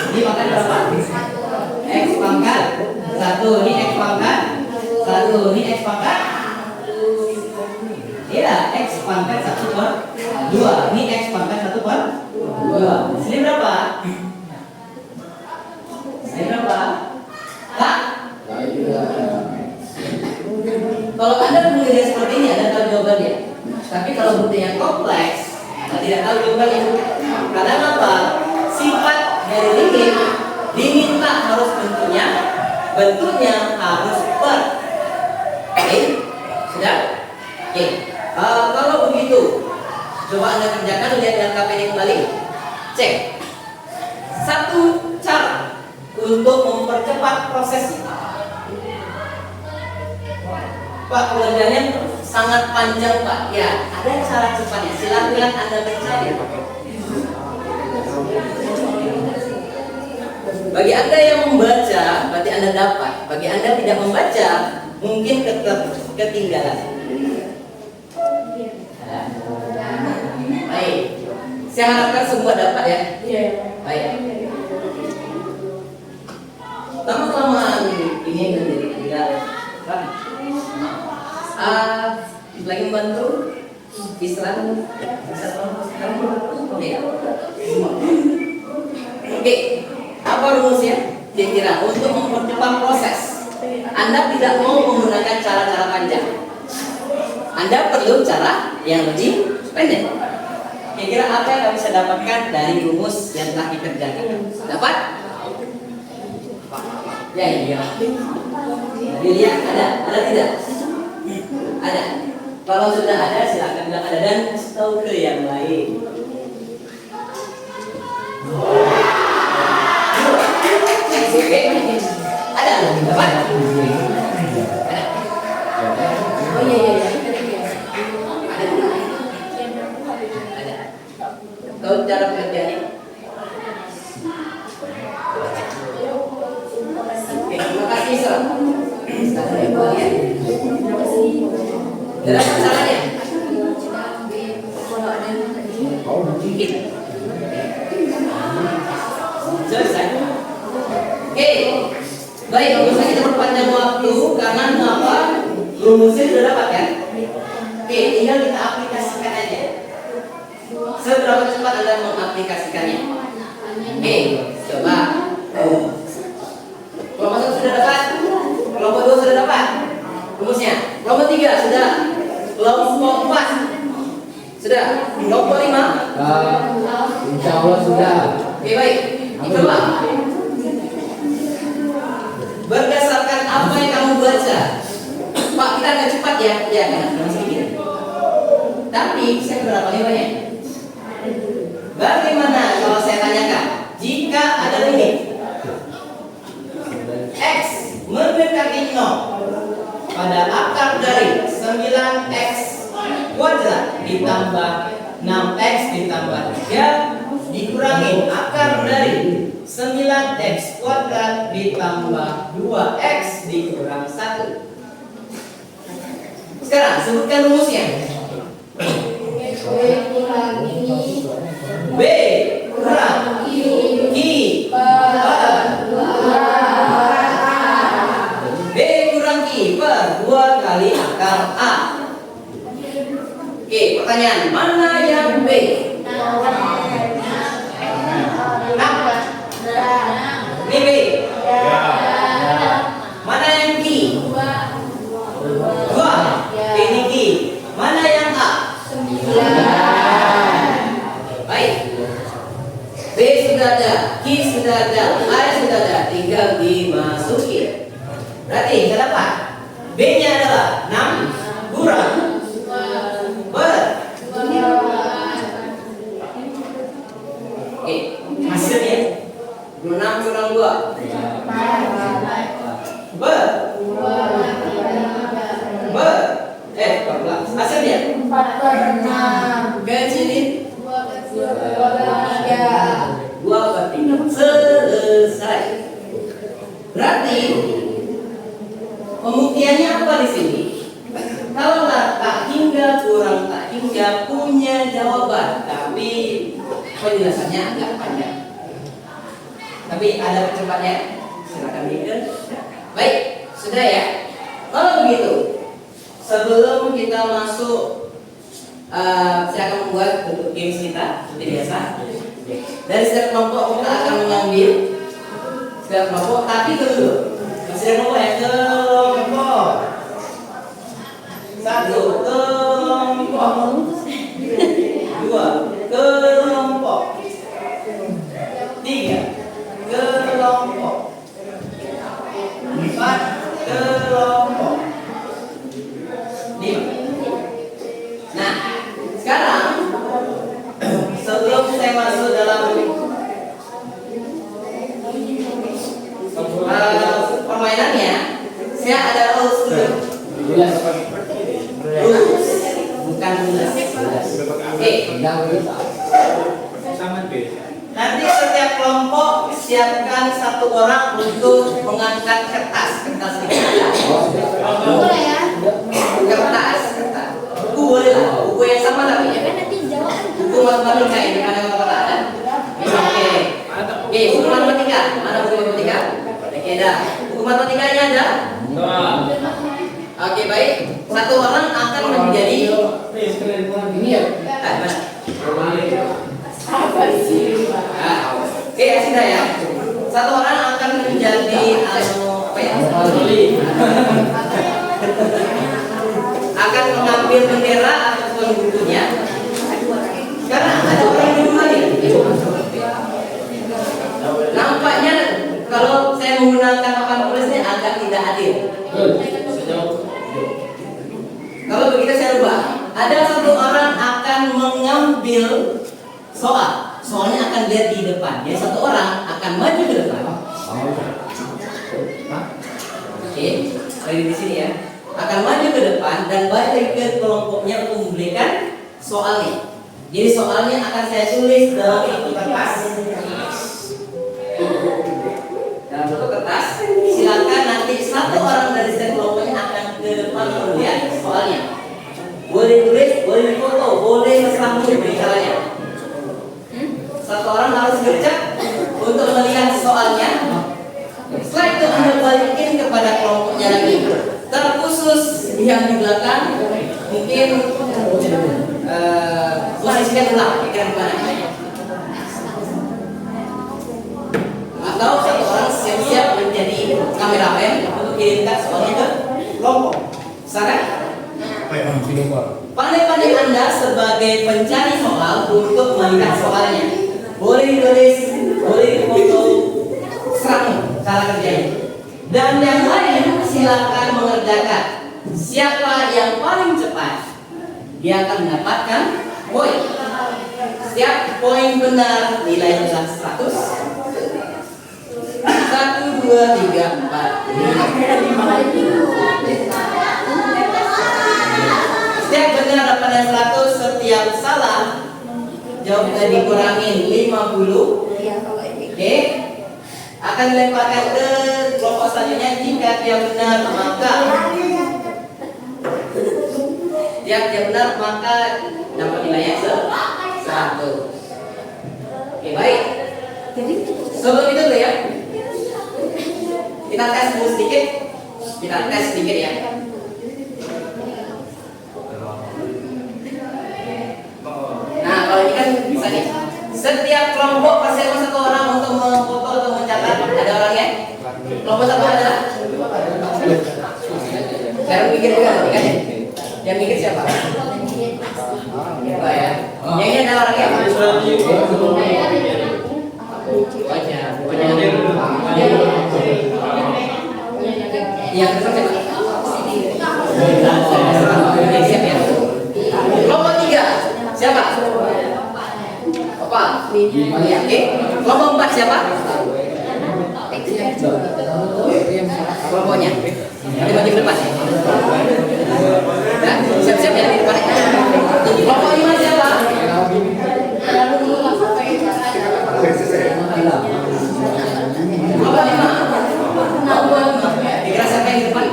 Speaker 2: Ini makan berapa? X pangkat 1, ini X pangkat 1, ini X pangkat. Iya, X pangkat 1 per 2. Ini X pangkat 1 per 2. Sini berapa? Sini berapa? Tak? Kalau Anda mengira seperti ini, Anda tahu jawabannya. Tapi kalau bentuk yang kompleks, Anda tidak tahu jawabannya. Karena apa? Sifat dari limit diminta harus bentuknya harus per. Oke? Sudah? Oke. Kalau begitu, coba Anda kerjakan, lihat dengan KPN kembali. Cek. Satu cara untuk mempercepat prosesnya. Pak, pengerjaannya sangat panjang Pak. Ya, ada cara cepatnya. Silakan Anda mencari. Bagi Anda yang membaca, berarti Anda dapat. Bagi Anda tidak membaca, mungkin ketinggalan. Baik. Saya harapkan semua dapat ya. Baik. Lama-lama ini menjadi tidak. Lagi membantu Islam. Oke. Apa rumusnya? Kira-kira untuk mempercepat proses, Anda tidak mau menggunakan cara-cara panjang. Anda perlu cara yang lebih pendek. Kira-kira apa yang bisa dapatkan dari rumus yang telah dikerjakan? Dapat? Ya, iya. Dilihat ada tidak? Ada. Kalau sudah ada, silakan bilang ada dan tahu ke yang lain. Oke, ada. Dapat? Ada. Oh iya. Ada. Tahu cara pengerjaannya? Oke, terima kasih Isra. Dalam caranya? Mungkin. Selesai. Oke. Baik, nggak usah kita perpanjang waktu karena apa? Rumusnya sudah dapat kan? Oke, tinggal kita aplikasikan aja. Seberapa cepat Anda mengaplikasikannya? Oke, coba. Kelompok 1 sudah dapat? Kelompok 2 sudah dapat? Rumusnya? Kelompok 3 sudah? Kelompok 4 sudah? Kelompok 5?
Speaker 3: Insya Allah sudah.
Speaker 2: Oke, baik. Coba. Berdasarkan apa yang kamu baca, Pak, kita agak cepat ya? Ya, karena masih sedikit. Tapi saya berapa lebarnya? Bagaimana kalau
Speaker 5: pada akar dari 9x kuadrat ditambah 6x ditambah 3 dikurangi akar dari 9x kuadrat ditambah 2x dikurang 1. Sekarang sebutkan rumusnya. B kurang Q per B kurang Q per 2 kali akar A. Oke, pertanyaan, mana yang B? Ini B. Mana yang Q? 2. Ini Q. Mana yang A? 9. Baik. B sudah ada, Q sudah ada, A sudah ada, tinggal dimasukin. Berarti kita dapat B-nya adalah 6 kurang ber. Oke, hasilnya 6 kurang 2 ber. Hasilnya
Speaker 4: 4/6
Speaker 5: kecilin
Speaker 4: 2/3
Speaker 5: 2/3. Selesai. Berarti pembuktiannya apa di sini? Kalau tak hingga kurang tak hingga punya jawaban, tapi penjelasannya agak panjang. Tapi ada percepatnya. Silakan mikir. Baik, sudah ya. Kalau begitu, sebelum kita masuk, saya akan membuat bentuk games kita seperti biasa. Dari setiap kelompok kita akan mengambil setiap kelompok, tapi dulu setiap kelompok ya, kelompok 1 kelompok 2 kelompok 3 kelompok 4 kelompok 5. Nah, sekarang sebelum saya masuk dalam permainannya, saya ada rules dulu. Rules, bukan rules. Oke. Nanti setiap kelompok siapkan 1 orang untuk mengangkat kertas ini.
Speaker 4: boleh ya?
Speaker 5: Kertas. Buku boleh lah, buku yang sama tapi ya.
Speaker 4: Nanti jawab.
Speaker 5: Buku matematika ini ada kata-kata ada. Oke. Oke, buku matematika. Mana buku matematika? Oke, dah. Buku matematikanya ada? Oke, baik. 1 orang akan menjadi
Speaker 3: Ini ya.
Speaker 5: mana?
Speaker 4: Apa sih?
Speaker 5: Oke, sudah ya. 1 orang akan menjadi apa ya? Akan mengambil bendera ataupun bukunya. Karena ada orang di rumah nih. Nampaknya kalau saya menggunakan papan tulisnya agak tidak adil. Kalau begitu saya ubah. Ada 1 orang akan mengambil soal. Soalnya akan lihat di depan. Jadi 1 orang akan maju ke depan. Oke, lagi di sini ya. Akan maju ke depan dan balik lagi ke kelompoknya untuk memberikan soalnya. Jadi soalnya akan saya tulis dalam bentuk kertas. Dalam bentuk kertas. Silakan nanti 1 orang dari setiap kelompoknya akan ke depan melihat soalnya. Boleh tulis, boleh foto, boleh bersambung bicaranya. 1 orang harus gercep untuk melihat soalnya. Setelah itu Anda balikin kepada kelompoknya lagi. Terkhusus yang di belakang mungkin posisikan ulang pikiran mana. Atau 1 orang siap-siap menjadi kameramen untuk kirimkan soalnya ke kelompok. Saran? Pandai-pandai Anda sebagai pencari soal untuk melihat soalnya. Boleh ditulis, boleh difoto, serang cara kerjanya. Dan yang lain silakan mengerjakan. Siapa yang paling cepat, dia akan mendapatkan poin. Setiap poin benar nilainya 100. 1, 2, 3, 4, 5. Setiap benar dapat nilai 100, setiap salah jawabnya dikurangi 50. Oke, akan dilemparkan ke kelompok selanjutnya. Jika dia benar maka dapat nilainya 1. Oke, baik. Sebelum itu dulu ya, kita tes dulu sedikit. Ya. Nah, kalau ini kan bisa nih. Setiap kelompok pasti ada satu orang untuk memfoto atau mencatat. Ada orangnya? Kelompok satu ada? Sekarang mikir juga, kan? Yang mikir siapa? Oh ya. Yang ini ada orangnya? Yang kedua siapa? Siap ya. Kelompok 3 siapa? Opa. Oke. Kelompok 4 siapa? Kelompoknya. Di bagian depan. Ya, siap-siap ya di depan. Kelompok 5 siapa? Kelompok 5. Dirasakan di depan.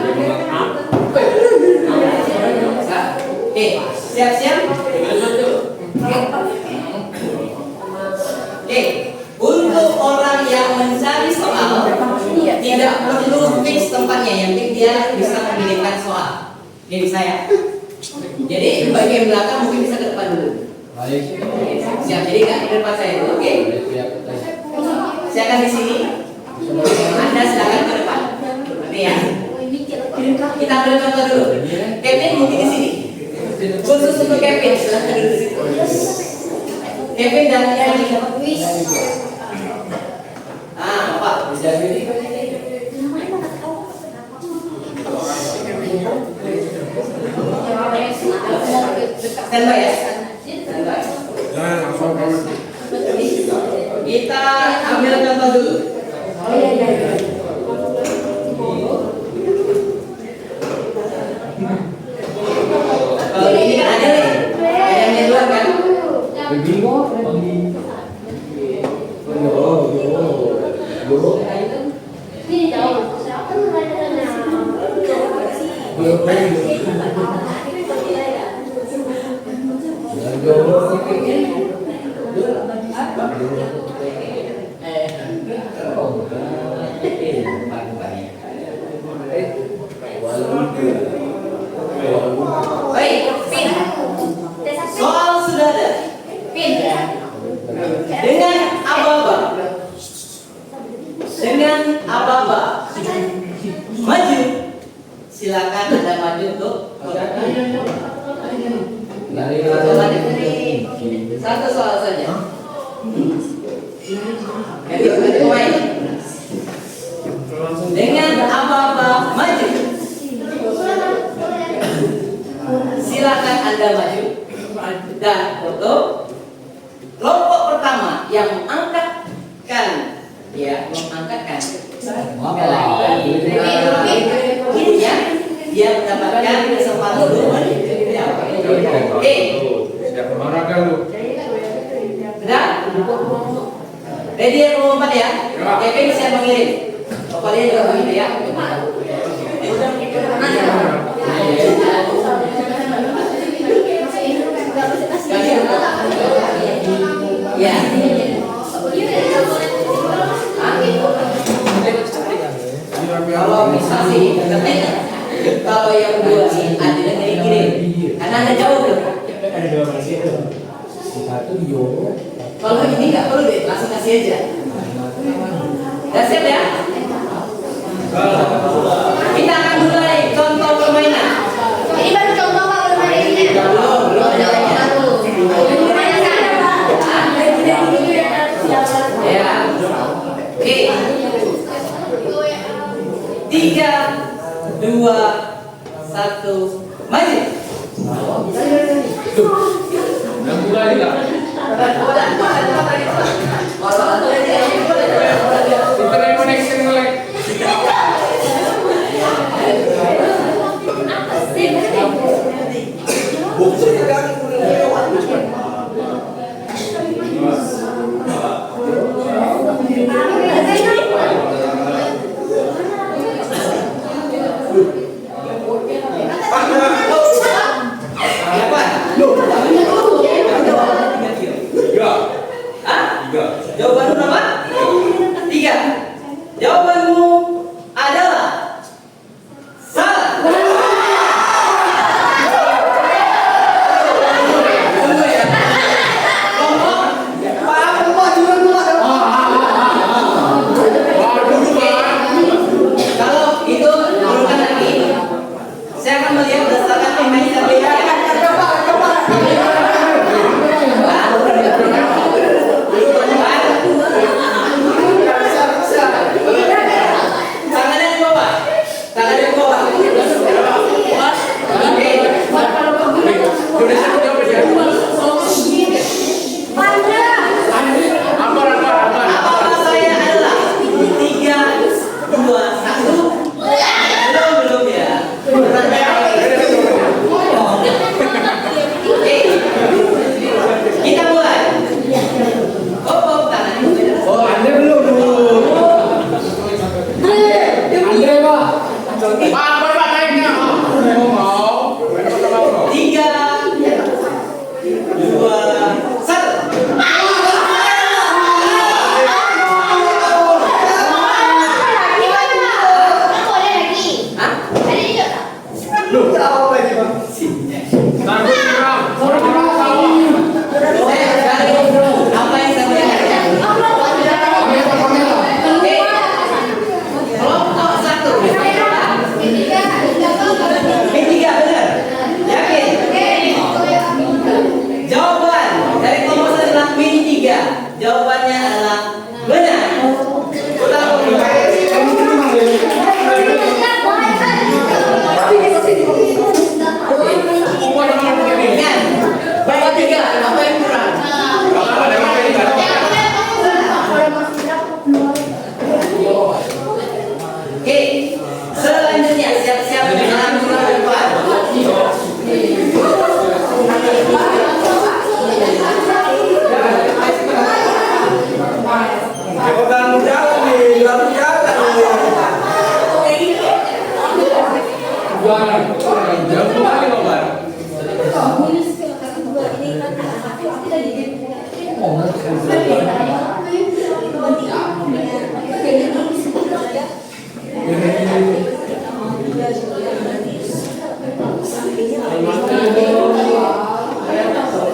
Speaker 5: Oke, siap-siap. Oke, untuk orang yang mencari soal tidak perlu fix tempatnya, yang penting dia bisa mengirimkan soal. Ini bisa ya. Jadi bagian belakang mungkin bisa ke depan dulu. Siap, jadi nggak di depan saya dulu, oke? Saya akan di sini. Anda silakan ke depan. Berarti ya. Kita ambil contoh dulu. Kevin mungkin di sini. Khusus untuk Kevin, silakan duduk di situ. Kevin dan yang siapa? Pak. Standby ya. Standby. Kita ambil contoh dulu. Kalau ini kan ada nih, ada yang luar kan? Baik, Pin. Soal sudah ada. Pin. Dengan aba-aba. Maju. Silakan Anda maju untuk satu soal saja. Jadi pemain. Dengan aba-aba maju. Silakan Anda maju dan foto. Kelompok pertama yang mengangkatkan, ya, mengangkatkan. Dia mendapatkan kesempatan dulu. Oke. Sudah? Ready ya kelompok 4 ya? Kevin bisa mengirim. Kalian juga begitu ya. Ya. Kalau bisa sih, kalau yang dua sih ada yang dikirim. Karena Anda jawab belum? Kalau ini nggak perlu deh, langsung kasih aja. Udah siap ya? Kita akan mulai contoh permainan.
Speaker 4: Ini baru contoh Pak permainannya.
Speaker 5: Belum ada lagi. Ya. Oke. 3, 2, 1, maju.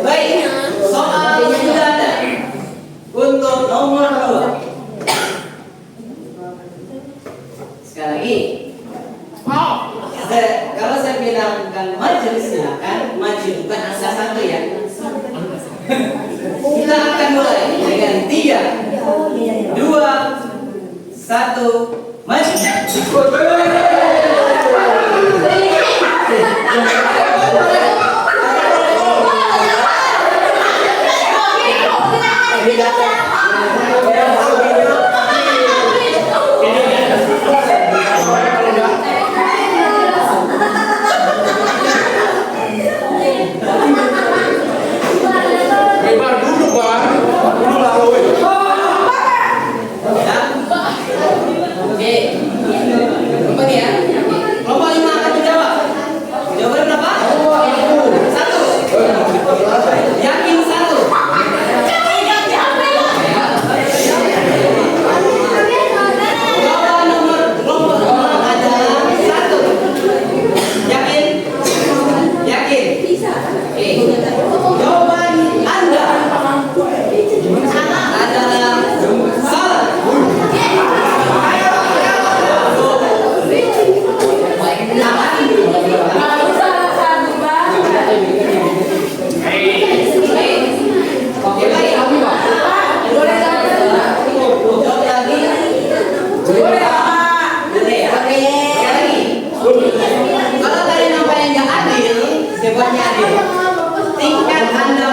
Speaker 5: Baik, soal sudah ada. Untuk nomor 2. Sekali lagi. Kalau saya bilangkan maju, silakan maju, bukan angka 1 ya. Kita akan mulai dengan 3, 2, 1, maju.
Speaker 3: Lebar dulu, Bang. Dulu lalu.
Speaker 5: Oke. Keempat ya. Kelompok 5 akan menjawab. Jawaban berapa? 1. Yakin 1. Jawaban nomor kelompok 2 adalah 1. Yakin? Yakin? Oke. Jawaban Anda adalah salah. Oke, baik. Jawab lagi. Boleh ya? Sekali lagi. Kalau kalian nampak yang nggak adil, sebabnya adil. Tingkat Anda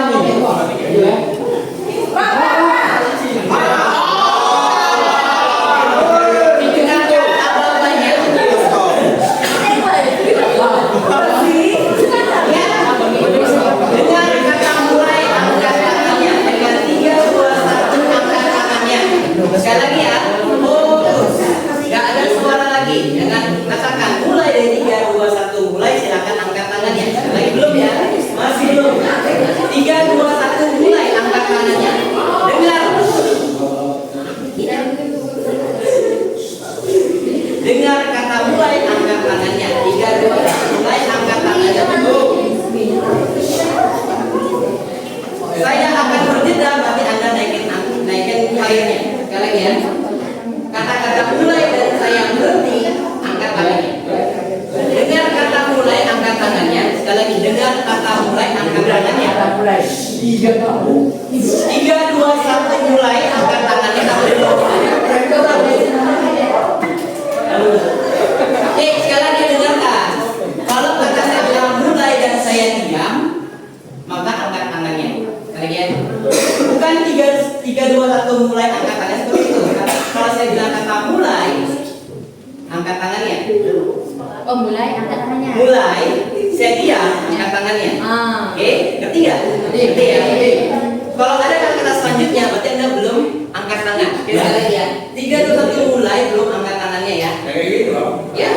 Speaker 5: dengan kata mulai angkat tangannya dengan 3, 2, 1 angkat tangannya. Sekali lagi ya, fokus. Gak ada suara lagi. Dengan katakan mulai dari 3, 2, 1 mulai, silakan angkat tangannya. Sekali lagi belum ya, masih belum. 3, 2, 1 mulai angkat tangannya. Dengar. Dengar kata mulai angkat tangannya. 3, 2, 1 mulai angkat tangannya dulu. Saya akan berjeda, berarti Anda naikin airnya. Sekali lagi ya. Kata-kata mulai dan saya berhenti, angkat tangannya. Dengar kata mulai angkat tangannya. Sekali lagi, dengar kata mulai angkat tangannya. 3, 2, 1 mulai angkat tangannya. Oke, sekali lagi dengarkan. Kalau kata saya bilang mulai dan saya diam, maka angkat tangannya. Kalian bukan 3, 2, 1 mulai angkat tangannya seperti itu. Kalau saya bilang kata mulai, angkat tangannya.
Speaker 4: Oh, mulai angkat tangannya.
Speaker 5: Mulai, saya diam, angkat tangannya. Oke, ngerti nggak? Ngerti ya. Kalau ada kata selanjutnya, berarti Anda belum angkat tangan. Oke, sekali lagi ya. 3, 2, 1 mulai, belum angkat tangannya ya.
Speaker 3: Kayak gitu loh.
Speaker 5: Ya.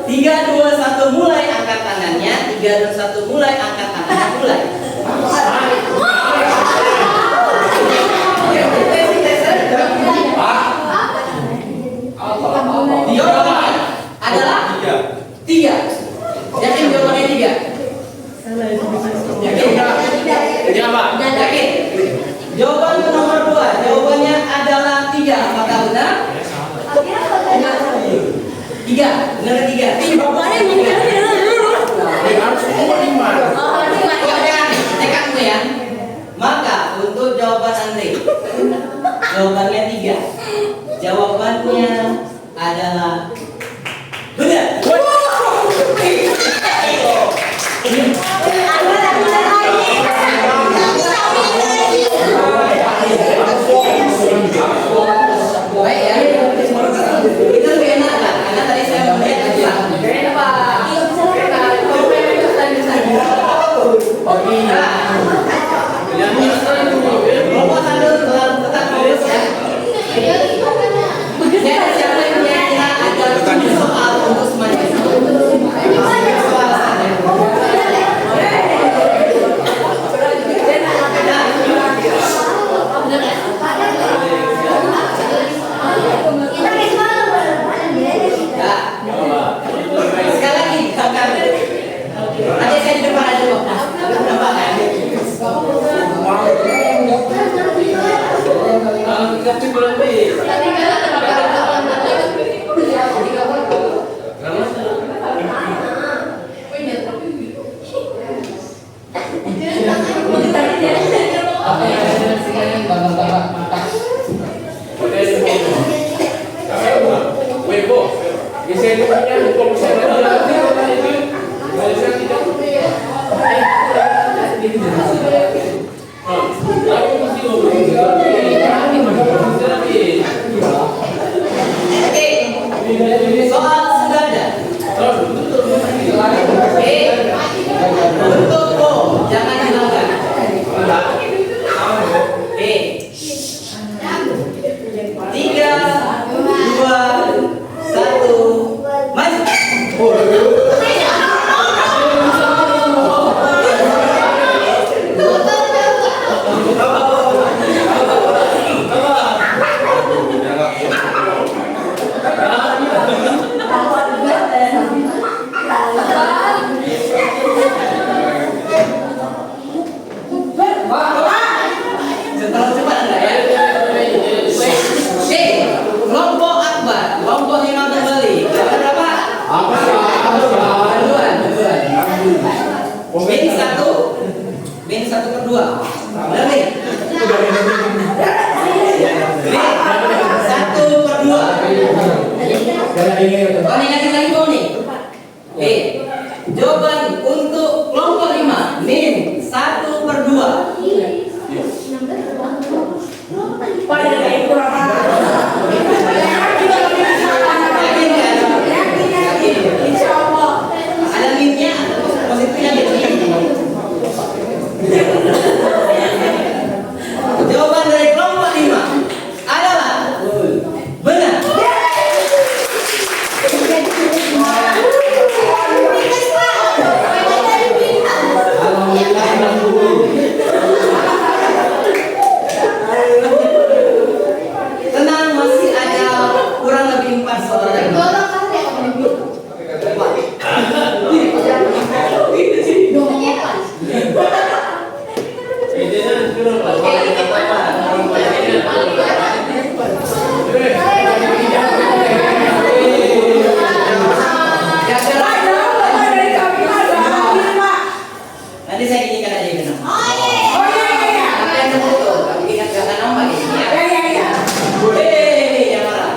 Speaker 5: 3, 2, 1 mulai angkat tangannya. 3, 2, 1 mulai angkat tangannya. Mulai. Jawaban adalah 3. Yakin jawabannya 3? Yakin? Yakin? Jawaban nomor 2. Jawabannya adalah 3. Apakah benar? 3. Benar 3. Tekadmu ya. Maka untuk jawaban Andre, jawabannya 3. Jawabannya adalah benar. Baik ya. Itu lebih enak kan? Karena tadi saya melihat kelompok 1 tetap fokus ya. Siapa yang kira-kira adalah Oke, soal sudah ada. Untuk jangan hilangkan. Tiga, dua, satu, maju. Setelah cepat enggak ya? Kelompok akbar, kelompok 5 kembali. Berapa? Duluan. Min 1 per 2. Benar nih? Min 1 per 2. Kau ingatin lagi kau nih? Jawaban untuk kelompok 5 min 1 per 2. Ada minnya, positifnya gitu. Jawaban dari kelompok 5 adalah benar. Tenang, masih ada kurang lebih 4 soal lagi. Nanti saya ginikan aja benar. Apa yang tertutup? Tapi ingat kata nama ini ya. Yang marah.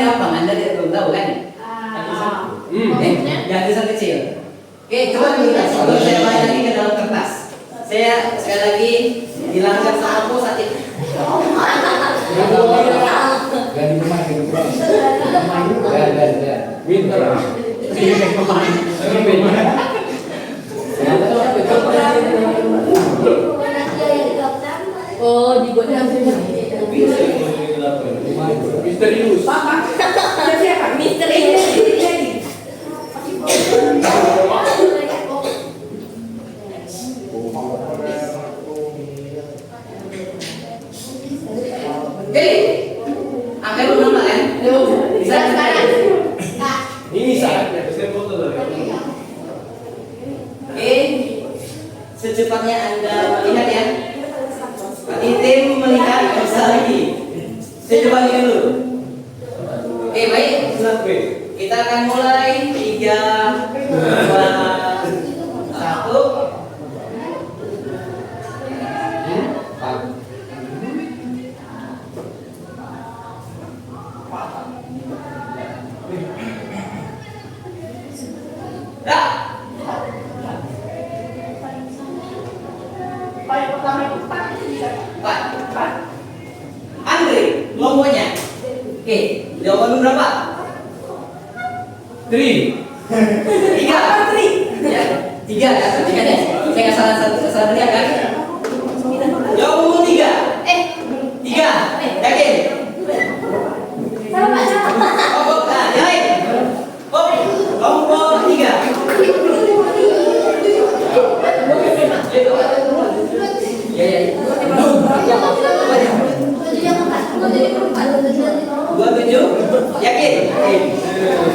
Speaker 5: main apa? Anda tidak belum tahu kan? Yang tulisan kecil. Oke, coba kita sebelum saya balik lagi ke dalam kertas. Saya sekali lagi bilangkan sama bos saat ini.
Speaker 3: Pinter ah.
Speaker 4: Oh, dibuatnya
Speaker 3: Misterius.
Speaker 4: misteri.
Speaker 5: Oke, angka belum nama kan?
Speaker 4: Sekarang.
Speaker 3: Ini saatnya. Saya foto dari.
Speaker 5: Oke, secepatnya Anda melihat ya. Pak Tim melihat bisa lagi. Saya coba lihat dulu. Oke, baik. Kita akan mulai 3, 2, 1. Pak Andre, lombonya. Oke, jawaban lu berapa?
Speaker 3: 3.
Speaker 5: 3. Ya, 3 deh. Saya nggak salah lihat kan? Jawabanmu 3. 3. Yakin? Oh, nah, yang lain. Oh, kelompok 3. Ya. 27. Yakin?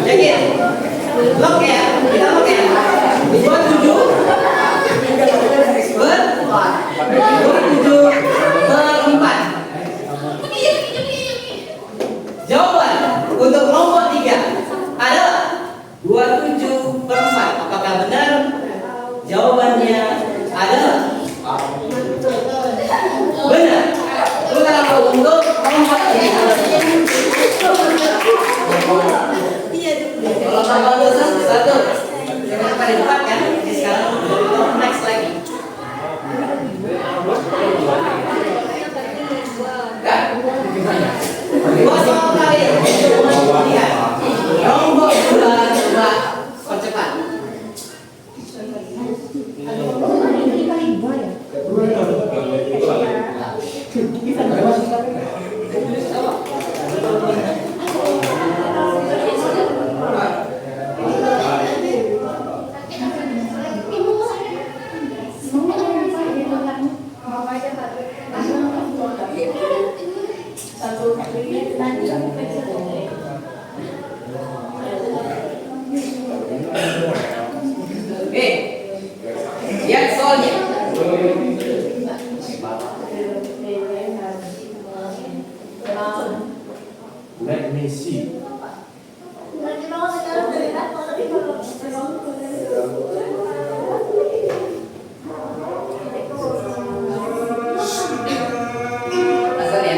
Speaker 5: Yakin? Lock ya? Kita lock ya? 27. 27/4. Jawaban untuk kelompok 3 adalah 27/4. Apakah benar? Jawabannya adalah benar. Bukan apa untuk kelompok 3. Kalau tambah dosa 1. Jangan pada depan kan? Jadi sekarang next lagi. Kan? 2 kali. Lihat. Kelompok 2 coba percepat. Oke, lihat soalnya.
Speaker 3: Let me see.
Speaker 5: Asal ya.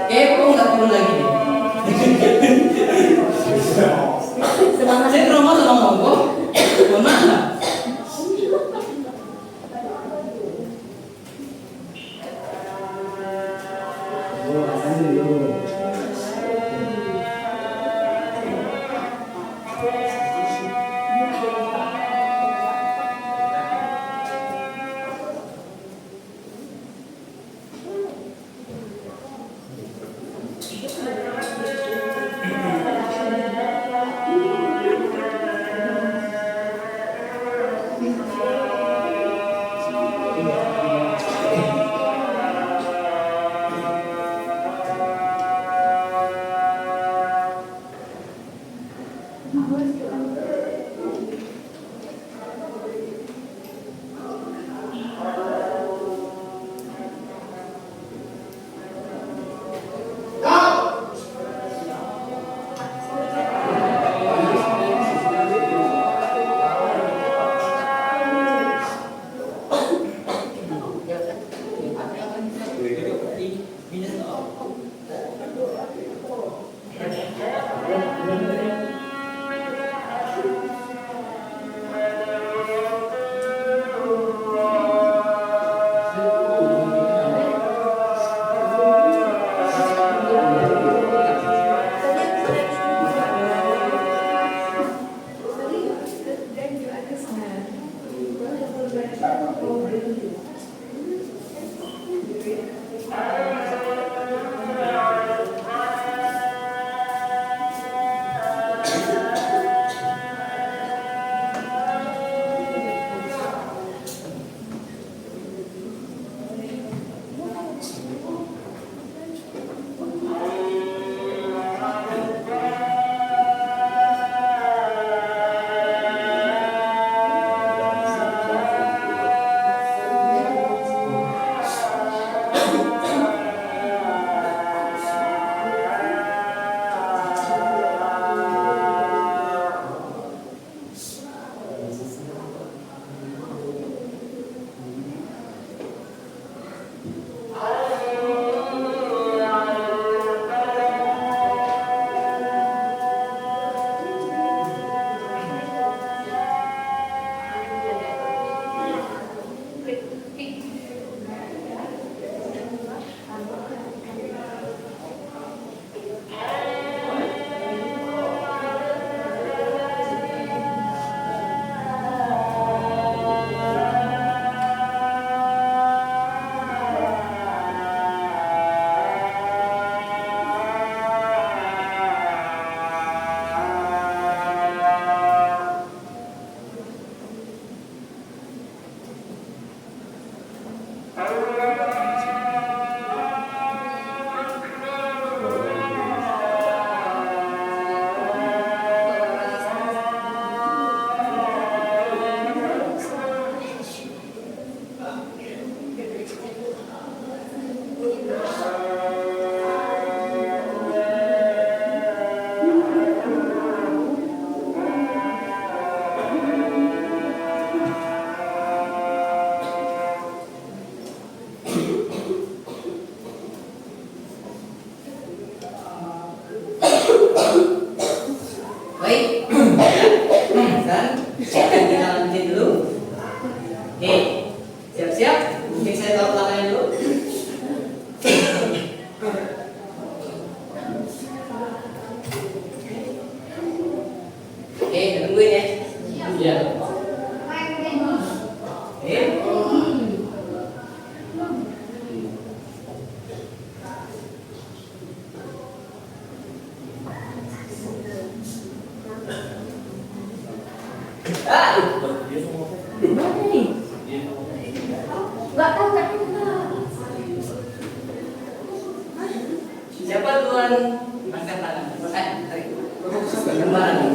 Speaker 5: Kepo nggak perlu lagi nih. Saya ke rumah sama Monggo. Mohon maaf. jawaban angkat tangan. Tarik. Lembaran.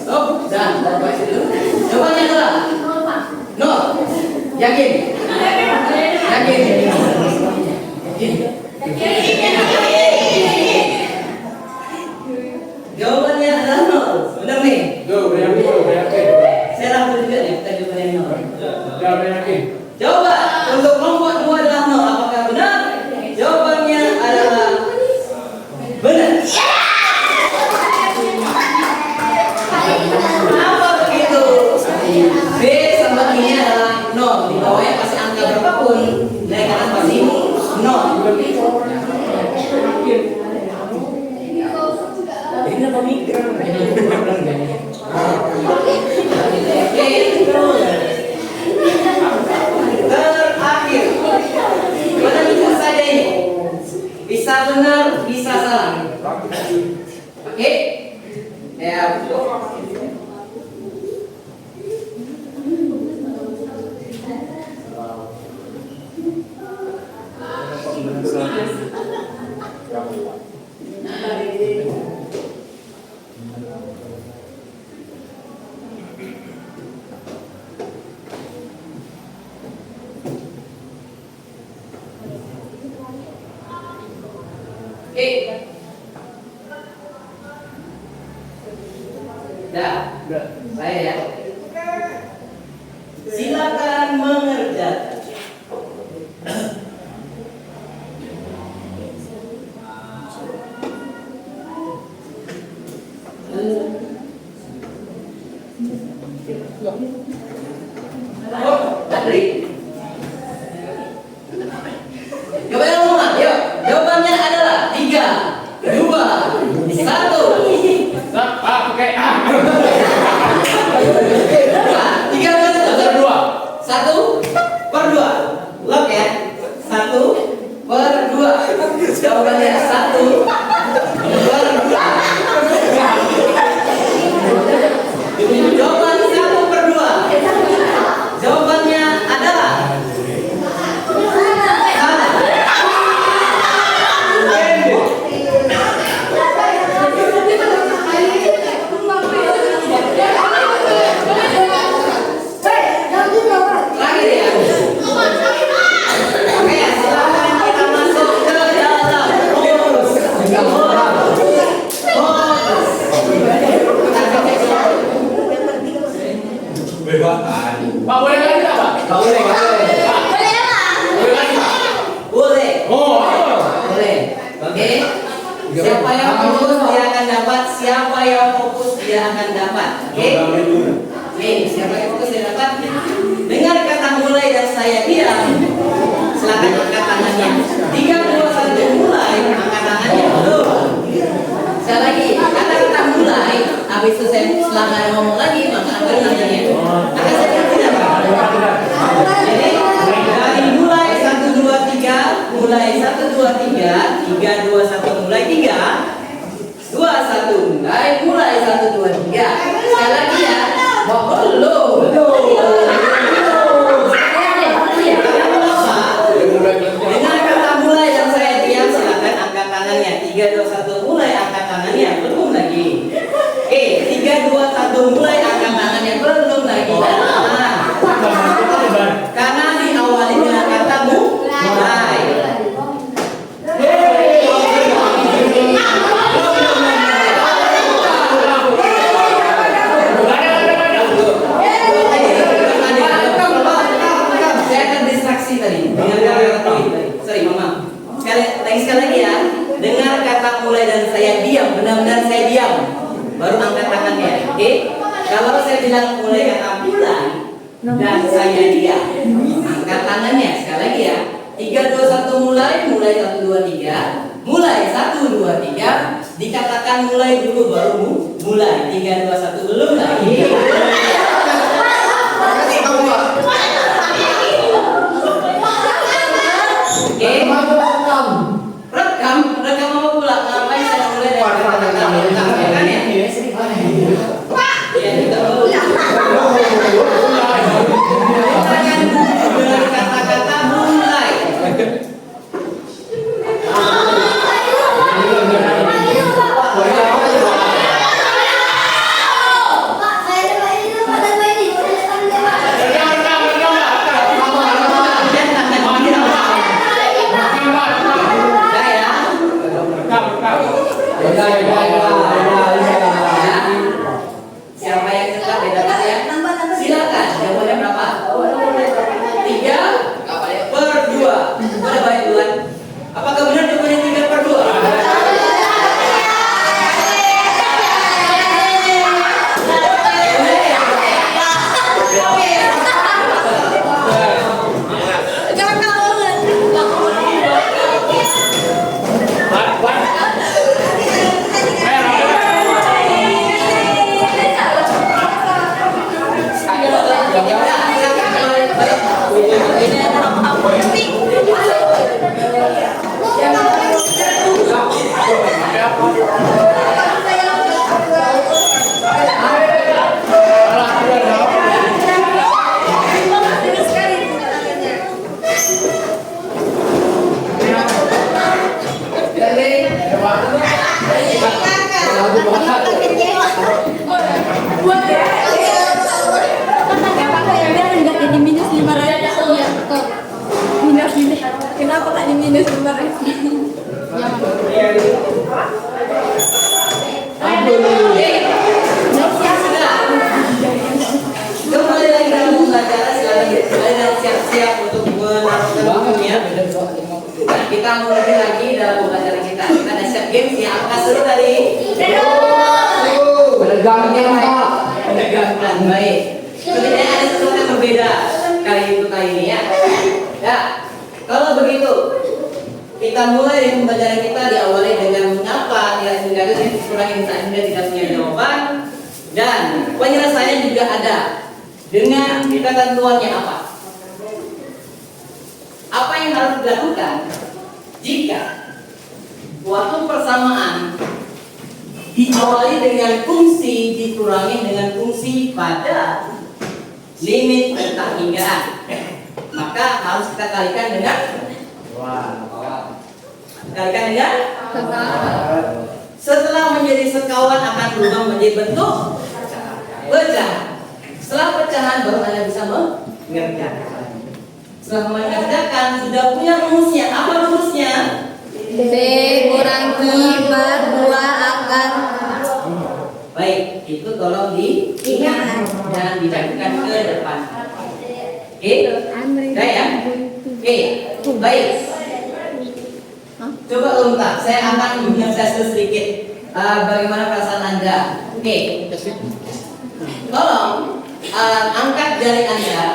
Speaker 5: Oh, dah baik dulu. Jawabannya adalah nol. Yakin? Yakin? Jawabannya adalah nol. Benar nih?
Speaker 3: Go, beryakin, beryakin.
Speaker 5: Saya rangkul juga nih, kita jawabannya nol.
Speaker 3: Ya, beryakin.
Speaker 5: Jawaban untuk kelompok 2 adalah nol. Apakah benar? Jawabannya adalah benar. Kenapa begitu? B sama I-nya adalah nol. Di bawahnya kasih angka berapapun, naik atas pasti nol. Ini apa mikir? Terakhir, benar saja ini. Bisa benar, bisa salah. Oke? Ya. Dah, saya ya. Silakan mengerjakan. Oh, Adri. Coba yang ngomong, yuk. Jawabannya adalah 3, 2, 1.
Speaker 3: Pakai A.
Speaker 5: 3, 2, 1/2. Lock ya. 1/2. Jawabannya 1/2. Jawaban 1/2. Jawabannya adalah salah. Terakhir ya. Oke, silakan kita masuk ke dalam bonus.
Speaker 3: Bebaan. Pak, boleh lagi tak, Pak?
Speaker 5: Nggak boleh, nggak boleh.
Speaker 3: Boleh lagi, Pak?
Speaker 5: Boleh.
Speaker 3: Oh, apa?
Speaker 5: Boleh. Oke. Siapa yang fokus dia akan dapat. Siapa yang fokus dia akan dapat. Oke. Oke. Siapa yang fokus dia dapat. Dengar kata mulai dan saya diam. Silakan angkat tangannya. 3, 2, 1 mulai. Angkat tangannya. Belum. Sekali lagi. Kata mulai. Habis itu saya setelah ngomong lagi maka angkat tangannya. Akan saya tidak. Jadi dari mulai 1, 2, 3, mulai 1, 2, 3, 3, 2, 1, mulai 3, 2, 1, mulai 1, 2, 3. Sekali lagi ya. Belum. Dengan kata mulai dan saya diam, silakan angkat tangannya. 3, 2, 1, mulai angkat tangannya. Belum lagi. 3, 2, 1, mulai angkat tangannya. Belum lagi. Karena diawali dengan kata mulai. Saya terdistraksi tadi dengan kata sorry mama. Sekali lagi ya. Dengar kata mulai dan saya diam. Benar-benar saya diam. Baru angkat tangannya. Oke? Kalau saya bilang mulai kata mulai dan saya diam, angkat tangannya. Sekali lagi ya. 3, 2, 1 mulai. Mulai 1, 2, 3. Mulai 1, 2, 3. Dikatakan mulai dulu baru mulai. 3, 2, 1 belum lagi. Oke. Rekam apa pula? Ngapain saya mulai dari kata-kata rekam ya kan ya? Ya juga baru. Dari kata-kata mulai.
Speaker 4: Enggak jadi minus 500 ya kok. Minus. Kenapa tak di minus 500?
Speaker 5: Kembali lagi dalam pembelajaran, silakan siap-siap untuk melakukan bukunya. Nah, kita mulai lagi dalam pembelajaran kita. Kita ada siap games yang akan seru tadi.
Speaker 3: Penegangnya Pak.
Speaker 5: Penegangkan, baik. Sebenarnya ada sesuatu yang berbeda kali ini ya. Ya, kalau begitu kita mulai dari pembelajaran kita diawali dengan mengapa nilai negatif yang dikurangi saat Anda tidak punya jawaban, dan penyelesaian juga ada dengan ketentuannya apa. Apa yang harus dilakukan jika suatu persamaan diawali dengan fungsi dikurangi dengan fungsi pada limit pertanggingan, maka harus kita kalikan dengan setelah menjadi sekawan akan berubah menjadi bentuk pecahan. Setelah pecahan baru Anda bisa mengerjakan. Setelah mengerjakan sudah punya rumusnya. Apa rumusnya?
Speaker 4: B kurangi per 2 akan.
Speaker 5: Baik, itu tolong diingat dan dicatatkan ke depan. Oke? Sudah ya? Oke, baik. Coba untak, saya akan menjelaskan sedikit bagaimana perasaan Anda. Oke. Tolong angkat jari Anda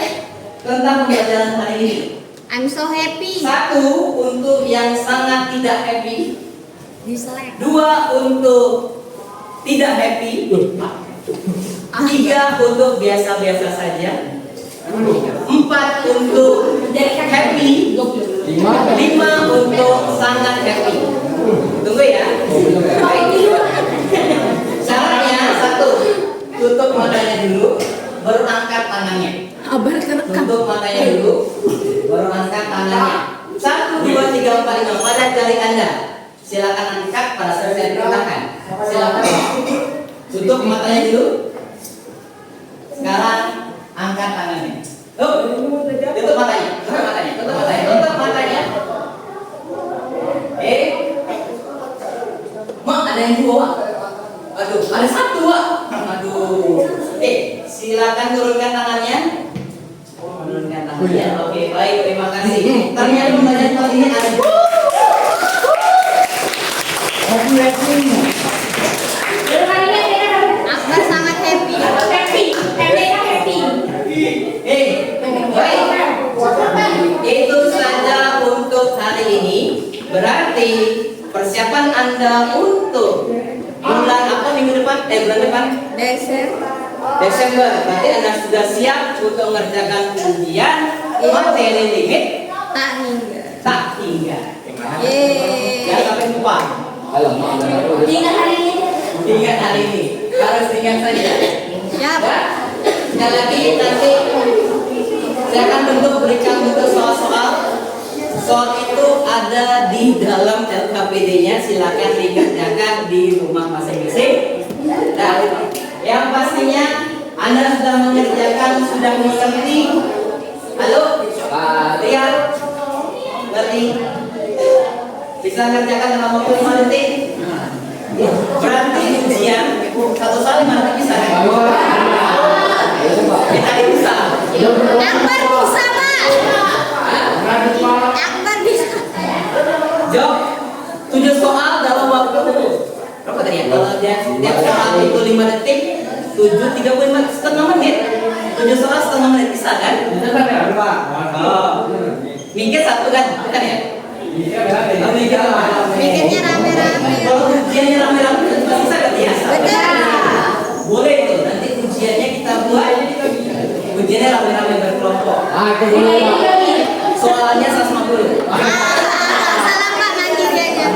Speaker 5: tentang pembelajaran hari ini.
Speaker 4: I'm so happy.
Speaker 5: 1 untuk yang sangat tidak happy.
Speaker 4: Dislike.
Speaker 5: 2 untuk tidak happy. 3 untuk biasa-biasa saja. 4 untuk happy. 5 untuk sangat happy. Tunggu ya. Syaratnya 1, tutup matanya dulu, baru angkat tangannya. Tutup matanya dulu, baru angkat tangannya. 1, 2, 3, 4, 5 pada jari Anda. Silakan angkat pada saat saya perintahkan. Silakan. Tutup matanya dulu. Sekarang angkat tangannya. Tutup matanya. Tutup matanya. Tutup matanya. Tutup matanya. Mak, ada yang 2. Aduh, ada 1, Wak. Aduh. Silakan turunkan tangannya. Turunkan tangannya. Oke, baik, terima kasih. Ternyata pembelajaran kali ini ada.
Speaker 4: Akbar sangat happy.
Speaker 5: Baik. Itu saja untuk hari ini. Berarti persiapan Anda untuk bulan apa minggu depan? Bulan depan? Desember. Berarti Anda sudah siap untuk mengerjakan ujian materi limit tak hingga. Jangan sampai lupa. Ingat hari ini. Harus ingat saja. Ya. Sekali lagi nanti saya akan berikan bentuk soal-soal. Soal itu ada di dalam LKPD-nya. Silakan dikerjakan di rumah masing-masing. Nah, yang pastinya Anda sudah mengerjakan, sudah mengerti. Halo, lihat, ngerti? Bisa mengerjakan dalam waktu 5 detik. Berarti ujian 1 kali mana bisa? Kita bisa.
Speaker 4: Akbar bisa, Pak. Akbar bisa.
Speaker 5: Jawab 7 soal dalam waktu berapa tadi ya? Kalau tiap soal itu 5 detik, 7 35 setengah menit. 7 soal setengah menit bisa kan? Mikir 1 kan? Bukan ya?
Speaker 4: Mikirnya rame-rame.
Speaker 5: Kalau ujiannya rame-rame bisa gak biasa?
Speaker 4: Betul.
Speaker 5: Boleh tuh, nanti ujiannya kita buat. Ujiannya rame-rame berkelompok. Soalnya 150.
Speaker 4: Salah Pak, nanti aja.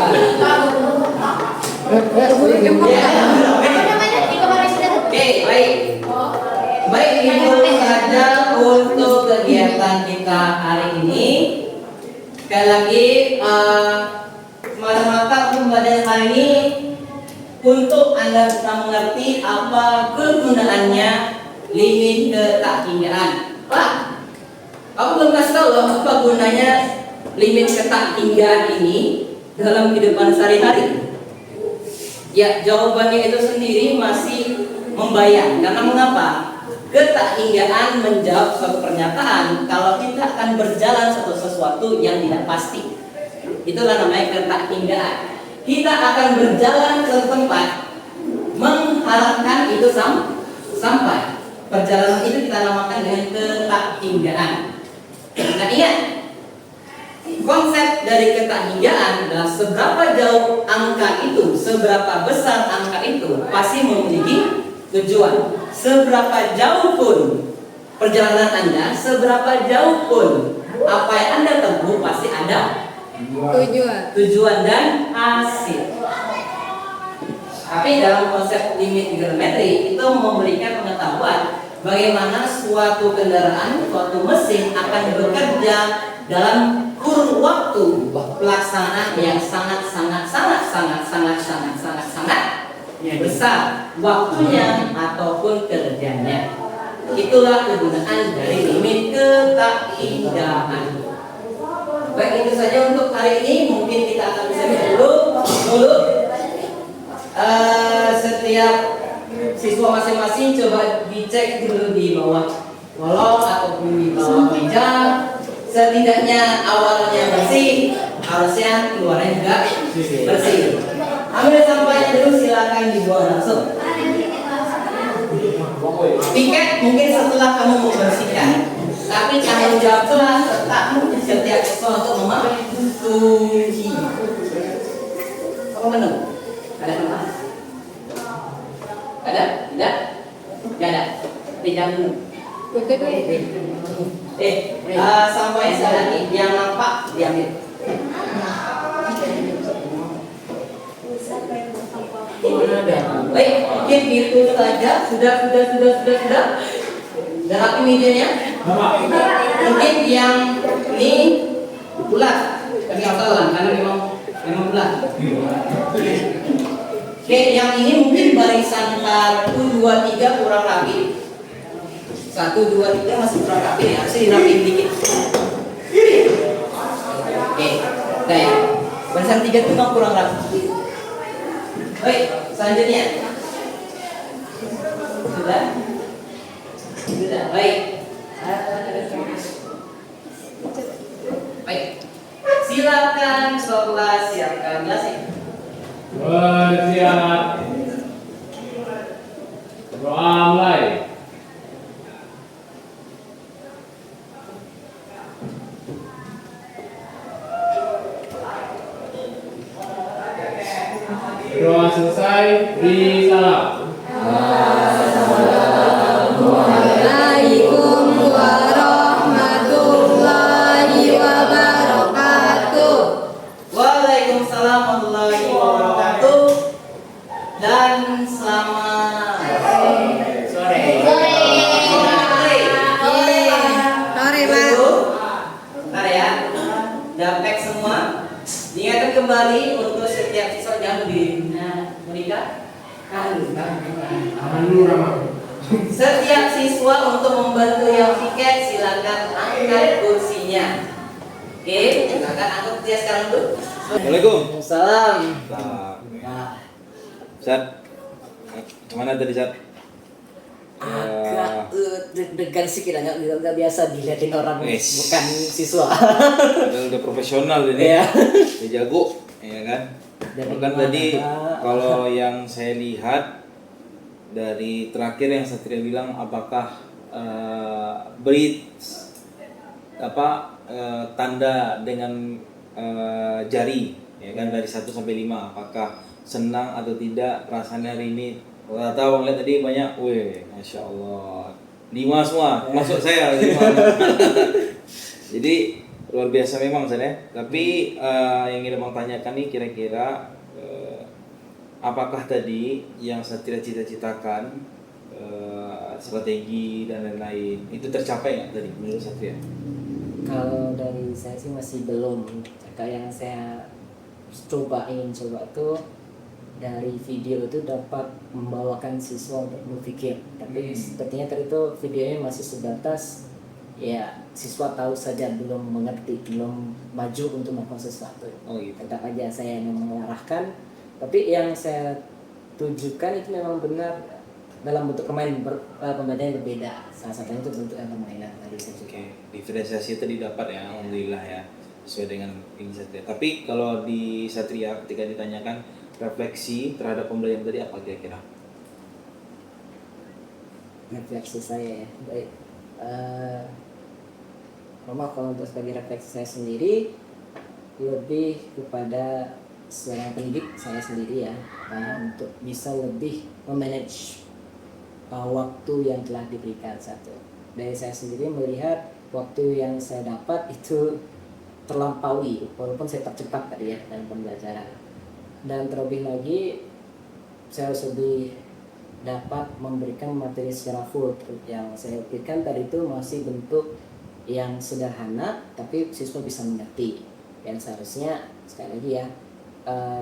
Speaker 5: Oke, baik. Baik, itu saja untuk kegiatan kita hari ini. Sekali lagi, semata-mata untuk pelajaran hari ini untuk Anda bisa mengerti apa kegunaannya limit ketakhinggaan. Pak, aku belum kasih tahu loh apa gunanya limit ketakhinggaan ini dalam kehidupan sehari-hari. Ya, jawabannya itu sendiri masih membayang. Karena mengapa? Ketakhinggaan menjawab suatu pernyataan kalau kita akan berjalan sesuatu yang tidak pasti. Itulah namanya ketakhinggaan. Kita akan berjalan ke tempat mengharapkan itu sampai. Perjalanan itu kita namakan dengan ketakhinggaan. Nah, ingat, konsep dari ketakhinggaan adalah seberapa jauh angka itu, seberapa besar angka itu pasti memiliki tujuan. Seberapa jauh pun perjalanan Anda, seberapa jauh pun apa yang Anda tempuh pasti ada tujuan dan hasil. Tapi dalam konsep limit geometri itu memberikan pengetahuan bagaimana suatu kendaraan, suatu mesin akan bekerja dalam kurun waktu pelaksanaan yang sangat besar waktunya ataupun kerjanya. Itulah kegunaan dari limit ketakhinggaan. Baik, itu saja untuk hari ini. Mungkin kita akan bisa dulu. Setiap siswa masing-masing coba dicek dulu di bawah kolong ataupun di bawah meja. Setidaknya awalnya bersih, harusnya keluarnya juga bersih. Ambil sampahnya dulu, silakan dibuang langsung. Piket mungkin setelah kamu membersihkan, tapi tanggung jawablah sertamu di setiap sesuatu mematuhi. Apa benar? Ada tempat? Ada? Tidak? Tidak ada. Tidak dulu. Sampahnya sekali lagi yang nampak diambil. Baik, mungkin itu saja. Sudah. Dan rapi mejanya. Mungkin yang ini bulat, tapi nggak tahu lah, karena memang bulat. Oke, yang ini mungkin barisan 1, 2, 3 kurang rapi. 1, 2, 3 masih kurang rapi ya, harusnya dirapiin dikit. Oke, udah ya. Barisan 3 itu memang kurang rapi. Baik, selanjutnya. Sudah, baik. Baik, silakan sekolah siapkan gelasnya.
Speaker 3: Bersiap. Doa mulai. Doa selesai, beri salam.
Speaker 4: Assalamualaikum warahmatullahi wabarakatuh.
Speaker 5: Waalaikumsalam warahmatullahi wabarakatuh. Dan selamat sore.
Speaker 4: Sore, Pak.
Speaker 5: Bentar ya. Dapek semua. Diingatkan kembali untuk setiap siswa jangan berdiri. Nah, menikah. Setiap siswa untuk membantu yang tiket silakan angkat kursinya. Oke, silakan angkat dia sekarang dulu.
Speaker 1: Assalamualaikum.
Speaker 5: Salam.
Speaker 1: Zat, kemana tadi Zat?
Speaker 2: Agak deg-degan sih kiranya, nggak biasa dilihatin orang
Speaker 1: Wes.
Speaker 2: bukan siswa.
Speaker 1: Udah profesional ini,
Speaker 2: Iya.
Speaker 1: udah jago, ya kan?
Speaker 2: Dari
Speaker 1: Bahkan
Speaker 2: mana,
Speaker 1: tadi
Speaker 2: Pak?
Speaker 1: kalau yang saya lihat dari terakhir yang Satria bilang, apakah beri tanda dengan jari, ya kan, dari 1 sampai 5, apakah senang atau tidak rasanya hari ini? Nggak tahu, ngeliat tadi banyak, weh, masya Allah, 5 semua, masuk saya 5. Jadi luar biasa memang saya. Tapi yang ingin abang tanyakan nih, kira-kira apakah tadi yang Satria cita-citakan, strategi dan lain-lain, itu tercapai nggak tadi menurut Satria?
Speaker 2: Kalau dari saya sih masih belum. Kayak yang saya ingin coba tuh dari video itu dapat membawakan siswa untuk berpikir. Tapi sepertinya tadi itu videonya masih sebatas ya siswa tahu saja, belum mengerti, belum maju untuk melakukan sesuatu.
Speaker 1: Oh gitu.
Speaker 2: Tetap aja saya memang mengarahkan, tapi yang saya tujukan itu memang benar dalam bentuk pembelajaran yang berbeda. Salah satunya itu bentuk permainan tadi saya
Speaker 1: Oke,
Speaker 2: juga.
Speaker 1: diferensiasi itu didapat ya, alhamdulillah ya, sesuai dengan ini Satria. Tapi kalau di Satria ketika ditanyakan refleksi terhadap pembelajaran tadi apa kira-kira?
Speaker 2: Refleksi saya ya, baik. Roma, kalau untuk sebagai refleksi saya sendiri lebih kepada seorang pendidik saya sendiri ya, untuk bisa lebih memanage waktu yang telah diberikan. Satu, dari saya sendiri melihat waktu yang saya dapat itu terlampaui walaupun saya tercepat tadi ya dalam pembelajaran, dan terlebih lagi saya harus lebih dapat memberikan materi secara full. Yang saya berikan tadi itu masih bentuk yang sederhana tapi siswa bisa mengerti, yang seharusnya sekali lagi ya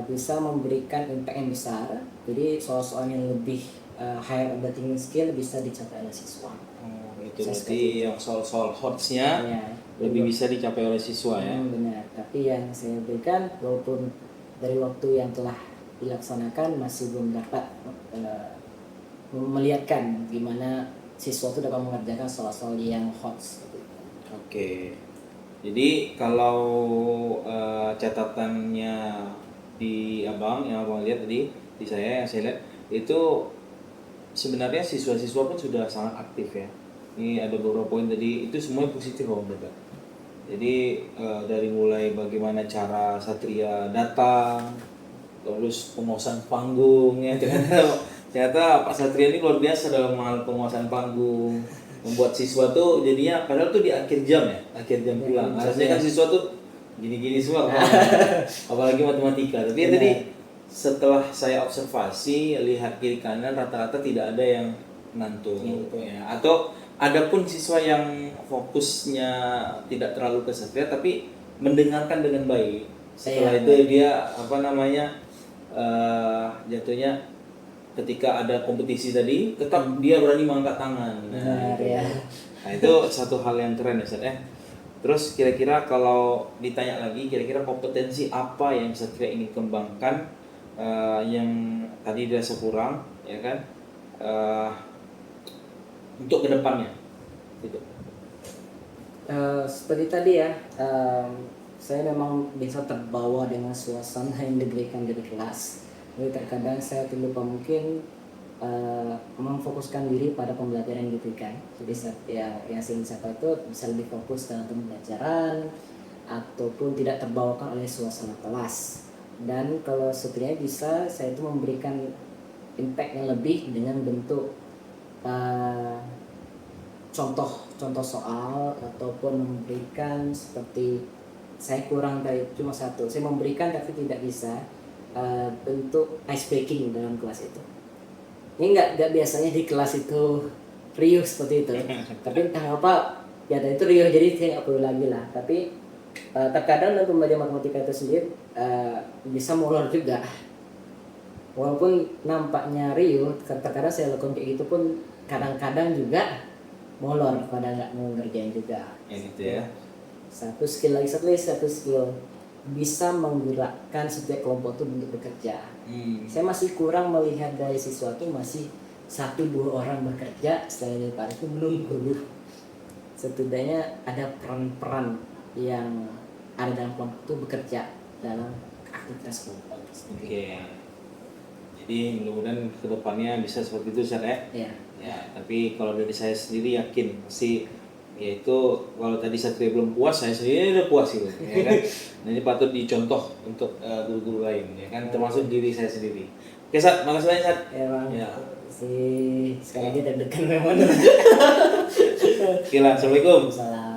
Speaker 2: bisa memberikan impact yang besar. Jadi soal-soal yang lebih higher order thinking skill bisa dicapai oleh siswa.
Speaker 1: Oh, itu
Speaker 2: Saya
Speaker 1: berarti
Speaker 2: seperti itu.
Speaker 1: yang soal-soal hotsnya
Speaker 2: Ya,
Speaker 1: lebih bisa dicapai oleh siswa ya.
Speaker 2: benar. Tapi yang saya berikan walaupun dari waktu yang telah dilaksanakan masih belum dapat melihatkan gimana siswa itu dapat mengerjakan soal-soal yang hot seperti itu.
Speaker 1: Oke, jadi kalau catatannya di abang yang abang lihat tadi di saya yang saya lihat itu sebenarnya siswa-siswa pun sudah sangat aktif ya. Ini ada beberapa poin tadi itu semua positif abang dapat. Jadi dari mulai bagaimana cara Satria datang, terus penguasaan panggung ya, ternyata Pak Satria ini luar biasa dalam hal penguasaan panggung, membuat siswa tuh jadinya padahal tuh di akhir jam ya, akhir jam pulang. Harusnya kan siswa tuh gini-gini semua, apalagi matematika. Tapi ya tadi setelah saya observasi, lihat kiri kanan rata-rata tidak ada yang ngantuk ya. Atau ada pun siswa yang fokusnya tidak terlalu ke Satria tapi mendengarkan dengan baik. Setelah itu dia jatuhnya ketika ada kompetisi tadi tetap dia berani mengangkat tangan. Nah, itu.
Speaker 2: Ya.
Speaker 1: Nah, itu satu hal yang keren ya Ustaz. Terus kira-kira kalau ditanya lagi kira-kira kompetensi apa yang Satria ingin kembangkan yang tadi dirasa kurang ya kan untuk kedepannya gitu.
Speaker 2: Seperti tadi ya, saya memang bisa terbawa dengan suasana yang diberikan di kelas. Jadi terkadang saya terlupa mungkin memfokuskan diri pada pembelajaran yang diberikan. Jadi yang saya ingin capai itu bisa lebih fokus dalam pembelajaran ataupun tidak terbawakan oleh suasana kelas. Dan kalau sekiranya bisa, saya itu memberikan impact yang lebih dengan bentuk contoh soal ataupun memberikan seperti saya kurang dari cuma satu, saya memberikan tapi tidak bisa bentuk ice breaking dalam kelas itu. Ini nggak biasanya di kelas itu riuh seperti itu, tapi entah apa ya dari itu riuh jadi saya nggak perlu lagi lah. Tapi terkadang dalam pembelajaran matematika itu sendiri bisa molor juga, walaupun nampaknya riuh. Terkadang saya lakukan kayak gitu pun kadang-kadang juga molor pada nggak mau ngerjain juga.
Speaker 1: Ya gitu ya.
Speaker 2: Satu skill bisa menggerakkan setiap kelompok itu untuk bekerja. Saya masih kurang melihat dari siswa itu masih 1-2 orang bekerja, selain dari itu menunggu. Setidaknya ada peran-peran yang ada dalam kelompok itu bekerja dalam aktivitas kelompok.
Speaker 1: Oke. Jadi mudah-mudahan kedepannya bisa seperti itu Ustaz ya.
Speaker 2: Ya.
Speaker 1: Ya, tapi kalau dari saya sendiri yakin pasti yaitu kalau tadi Satria belum puas, saya sendiri udah puas gitu, ya kan? Nah, ini patut dicontoh untuk guru-guru lain, ya kan? Termasuk diri saya sendiri. Oke, Sat, makasih banyak Sat.
Speaker 2: Ya Bang.
Speaker 1: Ya.
Speaker 2: Sekali lagi deg-degan memang.
Speaker 1: Oke lah, Assalamualaikum.
Speaker 2: Salam.